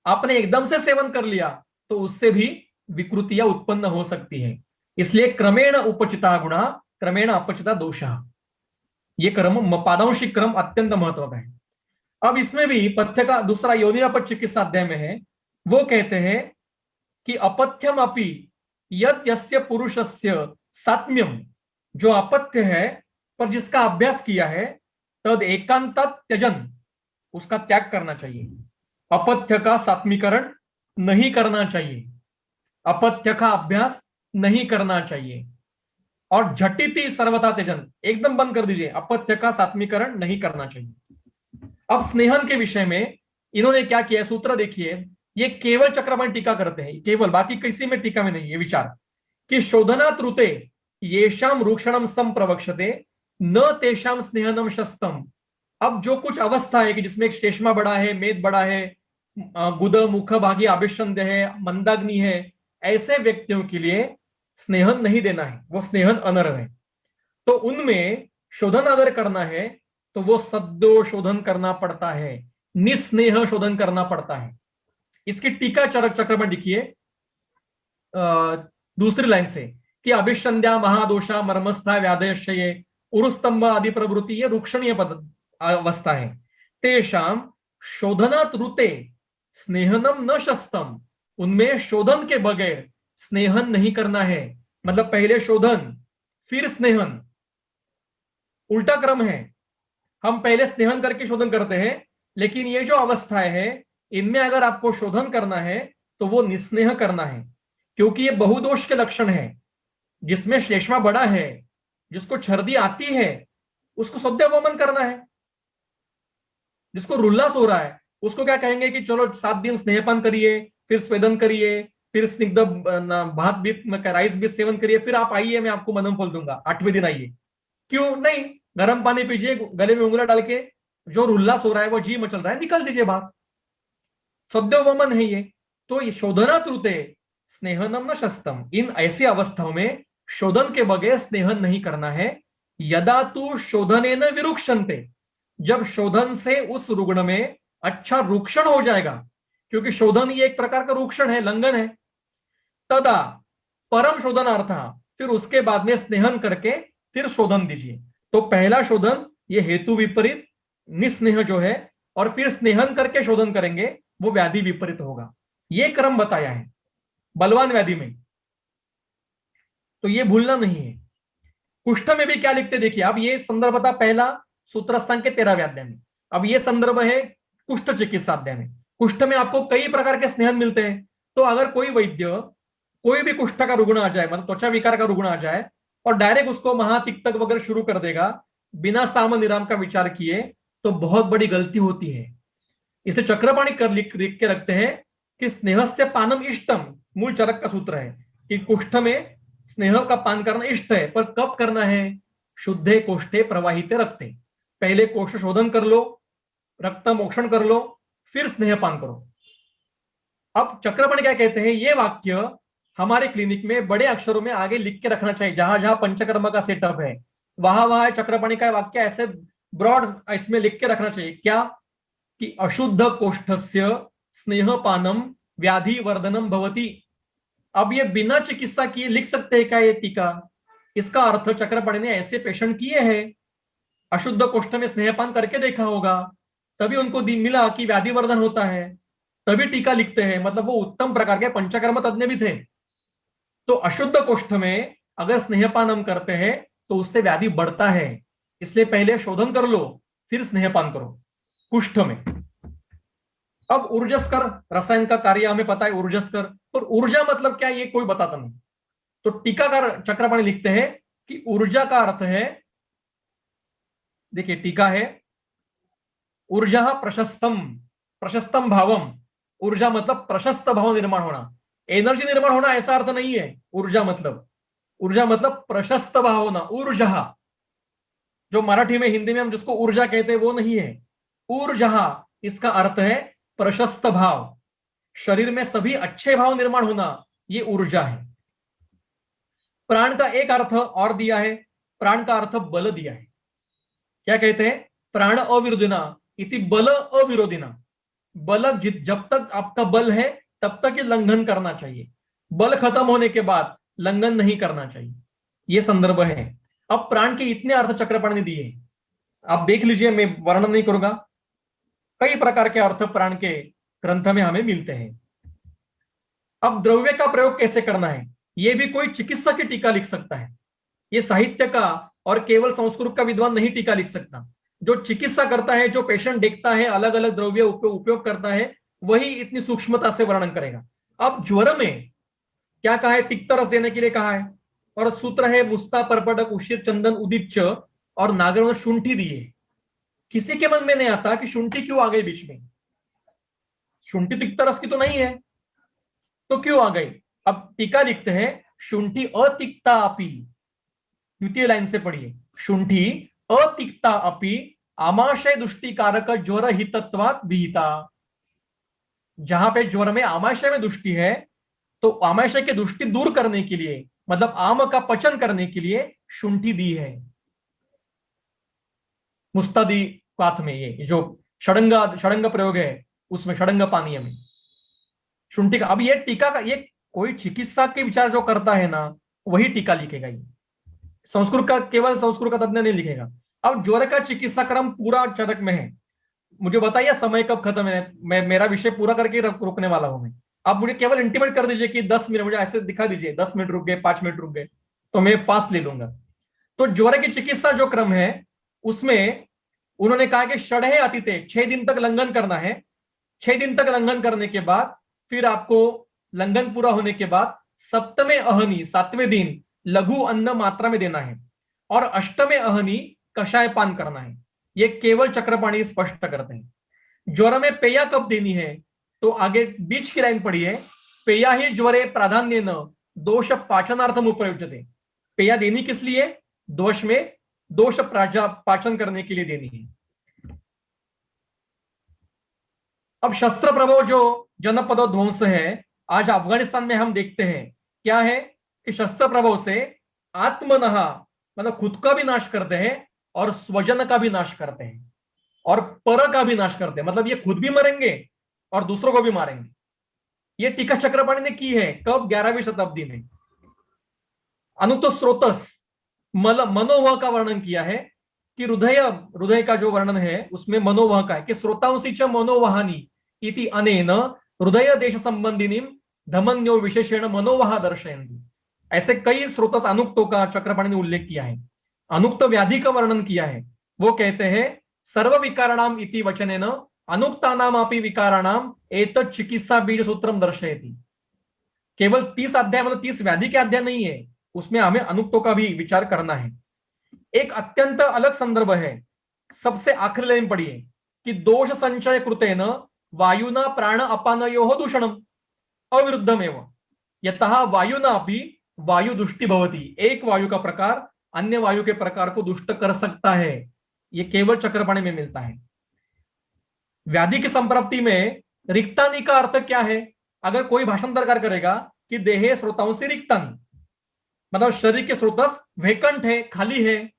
आपने एकदम से सेवन कर लिया तो उससे भी विकृतियां उत्पन्न हो सकती है। इसलिए क्रमेण उपचिता गुणा क्रमेण अपचिता दोषा, ये क्रम पादांशिक क्रम अत्यंत महत्वपूर्ण है। अब इसमें भी पथ्य का दूसरा योनिरापद चिकित्सा अध्याय में है, वो कहते हैं कि अपथ्यम अपि यत् यस्य पुरुषस्य सात्म्यम, जो अपथ्य है पर जिसका अभ्यास किया है, तद एकांत त्यजन, उसका त्याग करना चाहिए। अपथ्य का सात्मीकरण नहीं करना चाहिए, अपथ्य का अभ्यास नहीं करना चाहिए। और झटिति सर्वथा त्यजन, एकदम बंद कर दीजिए, अपथ्य का सात्मीकरण नहीं करना चाहिए। अब स्नेहन के विषय में इन्होंने क्या किया, सूत्र देखिए, ये केवल चक्रपाणी टीका करते हैं, केवल, बाकी किसी में टीका में नहीं है विचार कि शोधनात् ऋते येषाम रूक्षणम सम प्रवक्षते न तेषाम स्नेहनम शस्तम। अब जो कुछ अवस्था है कि जिसमें एक श्लेष्मा बड़ा है, मेद बड़ा है, गुद मुख भागी आभिषंध्य है, मंदाग्नि है, ऐसे व्यक्तियों के लिए स्नेहन नहीं देना है, वो स्नेहन अनर्ह है। तो उनमें शोधन अगर करना है तो वो सद्यो शोधन करना पड़ता है, निस्नेह शोधन करना पड़ता है। इसकी टीका चक्र में लिखिए दूसरी लाइन से कि अभिषंध्या महादोषा मर्मस्था व्याधयश्चये उरुस्तंभ आदि प्रवृत्ति, ये रूक्षणीय पद अवस्था है। तेषाम शोधनात् ऋते स्नेहनम न शस्तम, उनमें शोधन के बगैर स्नेहन नहीं करना है। मतलब पहले शोधन फिर स्नेहन, उल्टा क्रम है। हम पहले स्नेहन करके शोधन करते हैं, लेकिन ये जो अवस्थाएं हैं इनमें अगर आपको शोधन करना है तो वो निस्नेह करना है, क्योंकि ये बहुदोष के लक्षण है। जिसमें श्लेष्मा बड़ा है, जिसको छर्दी आती है, उसको सद्योवमन करना है। जिसको रुल्लास हो रहा है उसको क्या कहेंगे कि चलो 7 दिन स्नेहपान करिए, फिर स्वेदन करिए, फिर स्निग्ध भात बीत राइस बीत सेवन करिए, फिर आप आइए मैं आपको मदम फल दूंगा, 8वें दिन आइए। क्यों नहीं, गर्म पानी पीजिए, गले में उंगला डाल के, जो उल्लास हो रहा है, वो जी मचल रहा है, निकल दीजिए बाहर। सद्योवमन है ये। तो ये शोधनात् ऋते स्नेहनम न शस्तम, इन ऐसी अवस्थाओं में शोधन के बगैर स्नेहन नहीं करना है। यदा तू शोधनेन विरुक्षन्ते, जब शोधन से उस रुग्ण में अच्छा रूक्षण हो जाएगा, क्योंकि शोधन ये एक प्रकार का रूक्षण है, लंघन है, तदा परम शोधनार्थ, फिर उसके बाद में स्नेहन करके फिर शोधन दीजिए। तो पहला शोधन ये हेतु विपरीत निस्नेह जो है, और फिर स्नेहन करके शोधन करेंगे, वो व्याधि विपरीत होगा। ये क्रम बताया है बलवान व्याधि में, तो ये भूलना नहीं है। कुष्ठ में भी क्या लिखते देखिए, अब ये संदर्भ था पहला सूत्रस्थान के 13वें अध्याय में, अब ये संदर्भ है कुष्ठ चिकित्सा अध्याय में। कुष्ठ में आपको कई प्रकार के स्नेहन मिलते हैं। तो अगर कोई वैद्य कोई भी कुष्ठ का रुग्ण आ जाए, मतलब त्वचा विकार का रुग्ण आ जाए, और डायरेक्ट उसको महातिक्तक वगैरह शुरू कर देगा बिना साम निराम का विचार किए, तो बहुत बड़ी गलती होती है। इसे चक्रपाणी कर लिख के रखते हैं कि स्नेह से पानम इष्टम, मूल चरक का सूत्र है कि कुष्ठ में स्नेह का पान करना इष्ट है, पर कब करना है? शुद्धे कोष्ठे प्रवाहिते रखते, पहले कोष्ठ शोधन कर लो, रक्त मोक्षण कर लो, फिर स्नेह पान करो। अब चक्रपाणी क्या कहते हैं, ये वाक्य हमारे क्लिनिक में बड़े अक्षरों में आगे लिख के रखना चाहिए। जहां जहां पंचकर्म का सेटअप है वहां वहां चक्रपाणी का वाक्य ऐसे ब्रॉड इसमें लिख के रखना चाहिए। क्या कि अशुद्ध कोष्ठस्य स्नेह पानम व्याधि वर्धनम भवति। अब ये बिना चिकित्सा किए लिख सकते हैं क्या ये टीका? इसका अर्थ चक्रपाणी ने ऐसे पेशेंट किए हैं, अशुद्ध कोष्ठ में स्नेहपान करके देखा होगा, तभी उनको मिला कि व्याधि वर्धन होता है, तभी टीका लिखते हैं। मतलब वो उत्तम प्रकार के पंचकर्म तज्ञ भी थे। तो अशुद्ध कोष्ठ में अगर स्नेहपान हम करते हैं तो उससे व्याधि बढ़ता है, इसलिए पहले शोधन कर लो फिर स्नेहपान करो कुष्ठ में। अब ऊर्जस्कर रसायन का कार्य हमें पता है, ऊर्जस्कर, और ऊर्जा मतलब क्या ये कोई बताता नहीं। तो टीकाकार चक्रपाणी लिखते हैं कि ऊर्जा का अर्थ है, देखिए टीका है, ऊर्जा प्रशस्तम, प्रशस्तम भावम। ऊर्जा मतलब प्रशस्त भाव निर्माण होना, एनर्जी निर्माण होना ऐसा अर्थ नहीं है। ऊर्जा मतलब प्रशस्त भाव होना। ऊर्जा जो मराठी में हिंदी में हम जिसको ऊर्जा कहते हैं वो नहीं है। ऊर्जा इसका अर्थ है प्रशस्त भाव, शरीर में सभी अच्छे भाव निर्माण होना, ये ऊर्जा है। प्राण का एक अर्थ और दिया है, प्राण का अर्थ बल दिया है। क्या कहते हैं? प्राण अविरोधिना इति बल अविरोधिना। बल जब तक आपका बल है तब तक ये लंघन करना चाहिए, बल खत्म होने के बाद लंघन नहीं करना चाहिए, ये संदर्भ है। अब प्राण के इतने अर्थ चक्रपाणी ने दिए, आप देख लीजिए, मैं वर्णन नहीं करूंगा। कई प्रकार के अर्थ प्राण के ग्रंथ में हमें मिलते हैं। अब द्रव्य का प्रयोग कैसे करना है, यह भी कोई चिकित्सक की टीका लिख सकता है। ये साहित्य का और केवल संस्कृत का विद्वान नहीं टीका लिख सकता। जो चिकित्सा करता है, जो पेशेंट देखता है, अलग अलग द्रव्य उपयोग करता है, वही इतनी सूक्ष्मता से वर्णन करेगा। अब ज्वर में क्या कहा है? तिक्त रस देने के लिए कहा है, और सूत्र है मुस्ता परपटक उशीर चंदन उदिच्च, और नागर ने शुंठी दी है। किसी के मन में नहीं आता कि शुंठी क्यों आ गई बीच में। शुंठी तिक्त रस की तो नहीं है, तो क्यों आ गई? अब टीका लिखते हैं शुंठी अतिक्ता अपि, द्वितीय लाइन से पढ़िए, शुंठी अतिक्ता अपि आमाशय दुष्टिकारक ज्वर हितत्वात् विहिता। जहां पे ज्वर में आमाशय में दुष्टि है, तो आमाशय की दुष्टि दूर करने के लिए, मतलब आम का पचन करने के लिए शुंठी दी है। मुस्तादी पाठ में ये जो षडंग प्रयोग है, उसमें षडंग पानीय में शुंठी का। अब ये टीका का, ये कोई चिकित्सा के विचार जो करता है ना, वही टीका लिखेगा। ये संस्कृत का, केवल संस्कृत का तज्ञ नहीं लिखेगा। अब ज्वर का चिकित्सा क्रम पूरा चरक में है। मुझे बताइए समय कब खत्म है, मैं मेरा विषय पूरा करके रुकने वाला हूं मैं। आप मुझे केवल इंटीमेट कर दीजिए कि 10 मिनट, मुझे ऐसे दिखा दीजिए 10 मिनट रुक गए, 5 मिनट रुक गए, तो मैं फास्ट ले लूंगा। तो ज्वर की चिकित्सा जो क्रम है, उसमें उन्होंने कहा कि षडहे अतिते, 6 दिन तक लंघन करना है। 6 दिन तक लंघन करने के बाद फिर आपको लंघन पूरा होने के बाद सप्तमे अहनी, 7वें दिन लघु अन्न मात्रा में देना है, और अष्टमे अहनी कषाय पान करना है। ये केवल चक्रपाणी स्पष्ट करते हैं। ज्वर में पेया कब देनी है, तो आगे बीच की लाइन पढ़िए, पेया ही ज्वरे प्राधान्य न दोष पाचनार्थम उपयुज्यते। पेया देनी किस लिए? दोष में दोष पाचन करने के लिए देनी है। अब शस्त्र प्रभो जो जनपदो ध्वंस है, आज अफगानिस्तान में हम देखते हैं क्या है कि शस्त्र प्रभो से आत्मनहा, मतलब खुद का भी नाश करते हैं और स्वजन का भी नाश करते हैं और पर का भी नाश करते हैं। मतलब ये खुद भी मरेंगे और दूसरों को भी मारेंगे। ये टीका चक्रपाणी ने की है कब? 11वीं शताब्दी में। अनुतो स्रोतस मनोवह का वर्णन किया है कि हृदय का जो वर्णन है उसमें मनोवह का है कि श्रोतांसी च मनोवहानी इति अनेन हृदय देश संबंधिनी धमन्यो विशेषण मनोवहा दर्शयन्ति। ऐसे कई स्रोतस अनुक्तों का चक्रपाणी ने उल्लेख किया है। अनुक्त व्याधि का वर्णन किया है। वो कहते हैं सर्व विकाराणाम इति वचनेन अनुक्तानामापि विकाराणाम एतत् चिकित्सा बीज सूत्रम दर्शयति। केवल 30 अध्याय, मतलब 30 व्याधि के अध्याय नहीं है, उसमें हमें अनुक्तों का भी विचार करना है। एक अत्यंत अलग संदर्भ है, सबसे आखिरी लाइन पढ़िए कि दोष संचय कृतेन वायुना प्राण अपानयोः दूषणम अविरुद्धमेव यतः वायुना अपि वायु दुष्टि भवति। एक वायु का प्रकार अन्य वायु के प्रकार को दुष्ट कर सकता है। यह केवल चक्रपाणी में मिलता है। व्याधि की संप्राप्ति में रिक्तानी का अर्थ क्या है? अगर कोई भाषांतरकार करेगा कि देहे श्रोताओं से रिक्तानी, मतलब शरीर के स्रोतस वैकंठ है, खाली है,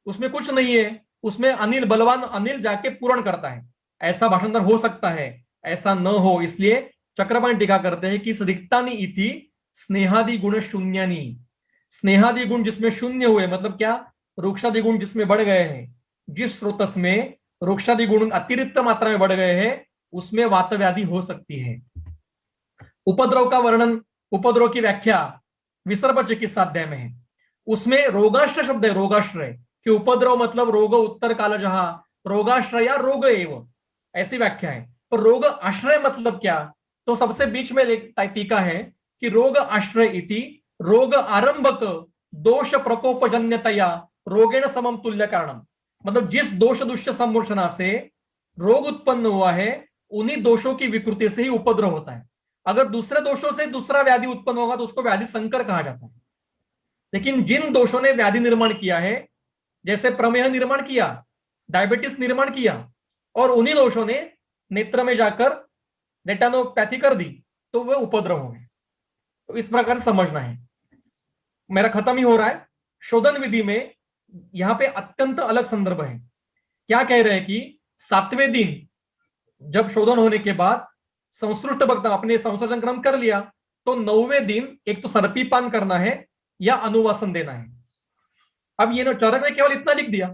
उसमें कुछ नहीं है, उसमें अनिल, बलवान अनिल जाके पूर्ण करता है, ऐसा भाषांतर हो सकता है। ऐसा न हो इसलिए चक्रपाणी टीका करते हैं कि रिक्तानी इति स्नेहादि गुण शून्यानी। स्नेहादि गुण जिसमें शून्य हुए, मतलब क्या? रुक्षादि गुण जिसमें बढ़ गए हैं। जिस स्रोतस में रुक्षादि गुण अतिरिक्त मात्रा में बढ़ गए हैं, उसमें वात व्याधि हो सकती है। उपद्रव का वर्णन, उपद्रव की व्याख्या विसर्प चिकित्सा अध्याय में है। उसमें रोगाश्रय शब्द है, रोगाश्रय, कि उपद्रव मतलब रोग उत्तर काल जहां, रोगाश्रया रोग एव, ऐसी व्याख्या है। पर रोग आश्रय मतलब क्या? तो सबसे बीच में टीका है कि रोग आश्रय इति रोग आरंभक दोष प्रकोपजन्यतया रोगेण समम तुल्य कारणम। मतलब जिस दोष दुष्य सम्मूर्छना से रोग उत्पन्न हुआ है, उन्हीं दोषों की विकृति से ही उपद्रव होता है। अगर दूसरे दोषों से दूसरा व्याधि उत्पन्न होगा तो उसको व्याधि संकर कहा जाता है। लेकिन जिन दोषों ने व्याधि निर्माण किया है, जैसे प्रमेह निर्माण किया, डायबिटीज निर्माण किया, और उन्हीं दोषों ने नेत्र में जाकर रेटिनोपैथी कर दी, तो वह उपद्रव हो गए। तो इस प्रकार समझना है। मेरा खत्म ही हो रहा है। शोधन विधि में यहां पे अत्यंत अलग संदर्भ है। क्या कह रहे हैं कि 7वें दिन जब शोधन होने के बाद संश्लिष्ट भक्त अपने संसर्जन क्रम कर लिया, तो 9वें दिन एक तो सर्पी पान करना है या अनुवासन देना है। अब ये चरक ने केवल इतना लिख दिया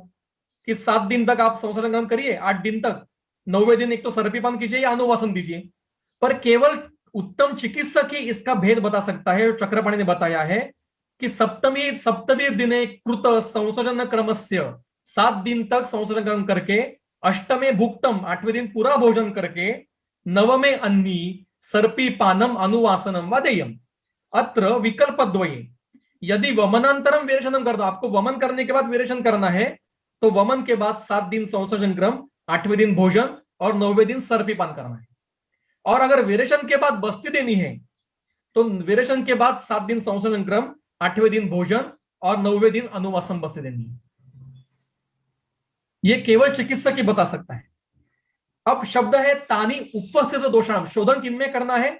कि 7 दिन तक आप संसर्जन क्रम करिए, 8 दिन तक, 9वें दिन एक तो सर्पी पान कीजिए या अनुवासन दीजिए। पर केवल उत्तम चिकित्सक ही इसका भेद बता सकता है। चक्रपाणी ने बताया है कि सप्तमी दिने कृत संसर्जन क्रमस्य, 7 दिन तक संसर्जन क्रम करके, अष्टमे भुक्तम, 8वें दिन पूरा भोजन करके, नवमे अन्नी सर्पी पानम अनुवासनम वादेयम। अत्र विकल्प द्वये, यदि वमनांतरम विरेचनम कर दो, आपको वमन करने के बाद विरेचन करना है, तो वमन के बाद 7 दिन संसर्जन क्रम, 8वें दिन भोजन और 9वें दिन सर्पी पान करना है। और अगर वीरेशन के बाद बस्ती देनी है तो वीरेशन के बाद 7 दिन संशोधन क्रम, 8वें दिन भोजन और 9वें दिन अनुवासम बस्ती देनी है। ये केवल चिकित्सक ही बता सकता है। अब शब्द है तानी उपस्थित दोषाम, शोधन किनमें करना है?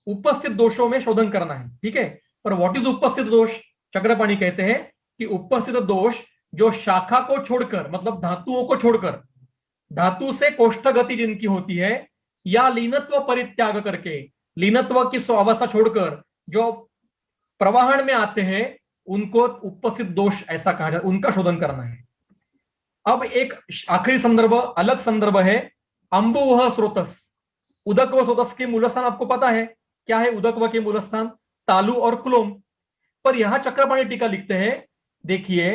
उपस्थित दोषों में शोधन करना है, ठीक है। पर व्हाट इज उपस्थित दोष? चक्रपाणी कहते हैं कि उपस्थित दोष जो शाखा को छोड़कर, मतलब धातुओं को छोड़कर, धातु से कोष्ठगति जिनकी होती है, या लीनत्व परित्याग करके, लीनत्व की अवस्था छोड़कर जो प्रवाहन में आते हैं, उनको उपस्थित दोष ऐसा कहा जाता है, उनका शोधन करना है। अब एक आखिरी संदर्भ, अलग संदर्भ है अंबुवह स्रोतस। उदक व स्रोतस के मूलस्थान आपको पता है क्या है? उदक व के मूलस्थान तालु और कुलोम। पर यहां चक्रपाणी टीका लिखते हैं, देखिए,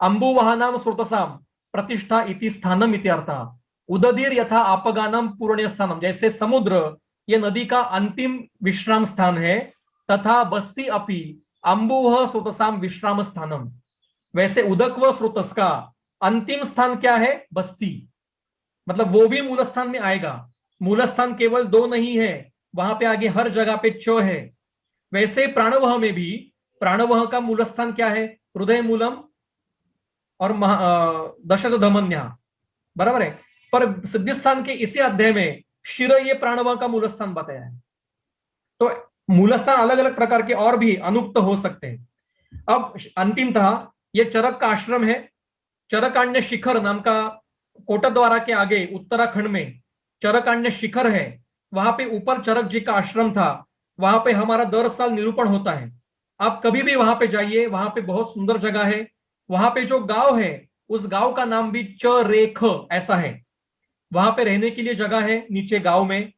अंबुवहानाम स्रोतसाम प्रतिष्ठा इति स्थानम इत्यर्थः, उदधीर यथा आपगानम पूर्ण्य स्थानम, जैसे समुद्र ये नदी का अंतिम विश्राम स्थान है, तथा बस्ती अपि अंबुवह स्रोतसाम विश्राम स्थानम, वैसे उदक व स्रोतस का अंतिम स्थान क्या है? बस्ती, मतलब वो भी मूल स्थान में आएगा। मूल स्थान केवल 2 नहीं है, वहां पे आगे हर जगह पे च है। वैसे प्राणवह में भी, प्राणवह का मूल स्थान क्या है? हृदय मूलम और दशज धमन्या, बराबर है। पर सिद्धि स्थान के इसी अध्याय में शिर ये प्राणवह का मूल स्थान बताया है। तो मूल स्थान अलग अलग प्रकार के और भी अनुक्त हो सकते हैं। अब अंतिमतः ये चरक का आश्रम है। चरकान्य शिखर नाम का कोटद्वारा के आगे उत्तराखंड में चरकान्य शिखर है, वहां पे ऊपर चरक जी का आश्रम था। वहां पे हमारा दर साल निरूपण होता है। आप कभी भी वहां पे जाइए, वहां पे बहुत सुंदर जगह है। वहां पे जो गांव है, उस गांव का नाम भी चरेख ऐसा है। वहां पे रहने के लिए जगह है नीचे गांव में,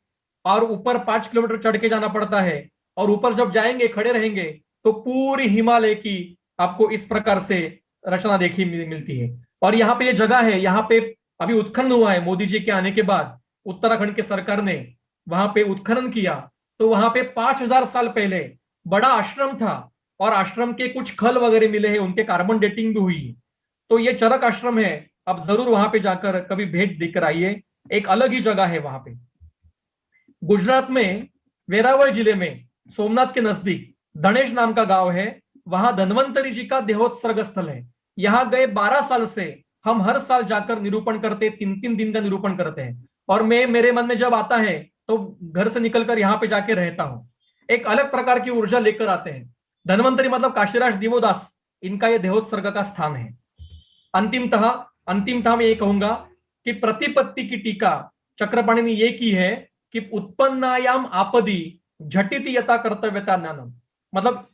और ऊपर 5 किलोमीटर चढ़ के जाना पड़ता है। और ऊपर जब जाएंगे, खड़े रहेंगे, तो पूरी हिमालय की आपको इस प्रकार से रचना देखी मिलती है। और यहाँ पे ये जगह है, यहाँ पे अभी उत्खनन हुआ है। मोदी जी के आने के बाद उत्तराखंड के सरकार ने वहां पे उत्खनन किया, तो वहां पे 5000 साल पहले बड़ा आश्रम था, और आश्रम के कुछ खल वगैरह मिले हैं, उनके कार्बन डेटिंग भी हुई। तो ये चरक आश्रम है। अब जरूर वहां पे जाकर कभी भेंट देकर आइए, एक अलग ही जगह है वहां पे। गुजरात में वेरावल जिले में सोमनाथ के नजदीक धनेश नाम का गांव है। वहां धन्वंतरी जी का देहोत्सर्ग स्थल है। यहां गए 12 साल से हम हर साल जाकर निरूपण करते, 3-3 दिन का निरूपण करते हैं। और मेरे मन में जब आता है तो घर से निकलकर यहाँ पे जाके रहता हूं। एक अलग प्रकार की ऊर्जा लेकर आते हैं। धन्वंतरी मतलब काशीराज दिवोदास, इनका यह देहोत्सर्ग का स्थान है। अंतिमतः मैं ये कहूंगा कि प्रतिपत्ति की टीका चक्रपाणी ने यह की है कि उत्पन्नायाम आपदी झटिति यथा कर्तव्यता ज्ञानम, मतलब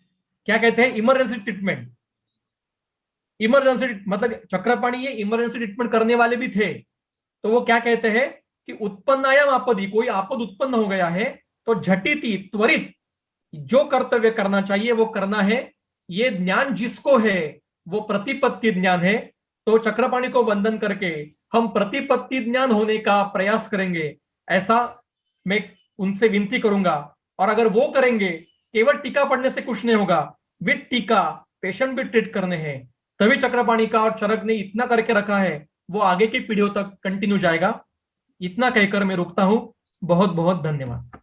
क्या कहते हैं? Emergency treatment. इमरजेंसी मतलब चक्रपाणी ये इमरजेंसी ट्रीटमेंट करने वाले भी थे। तो वो क्या कहते हैं कि उत्पन्नायाम आपदी, कोई आपद उत्पन्न हो गया है तो झटिति त्वरित जो कर्तव्य करना चाहिए वो करना है। ये ज्ञान जिसको है वो प्रतिपत्ति ज्ञान है। तो चक्रपाणी को वंदन करके हम प्रतिपत्ति ज्ञान होने का प्रयास करेंगे, ऐसा मैं उनसे विनती करूंगा। और अगर वो करेंगे, केवल टीका पढ़ने से कुछ नहीं होगा, विद टीका पेशेंट भी ट्रीट करने हैं। तभी चक्रपाणी का और चरक ने इतना करके रखा है, वो आगे की पीढ़ियों तक कंटिन्यू जाएगा। इतना कहकर मैं रुकता हूं। बहुत बहुत धन्यवाद।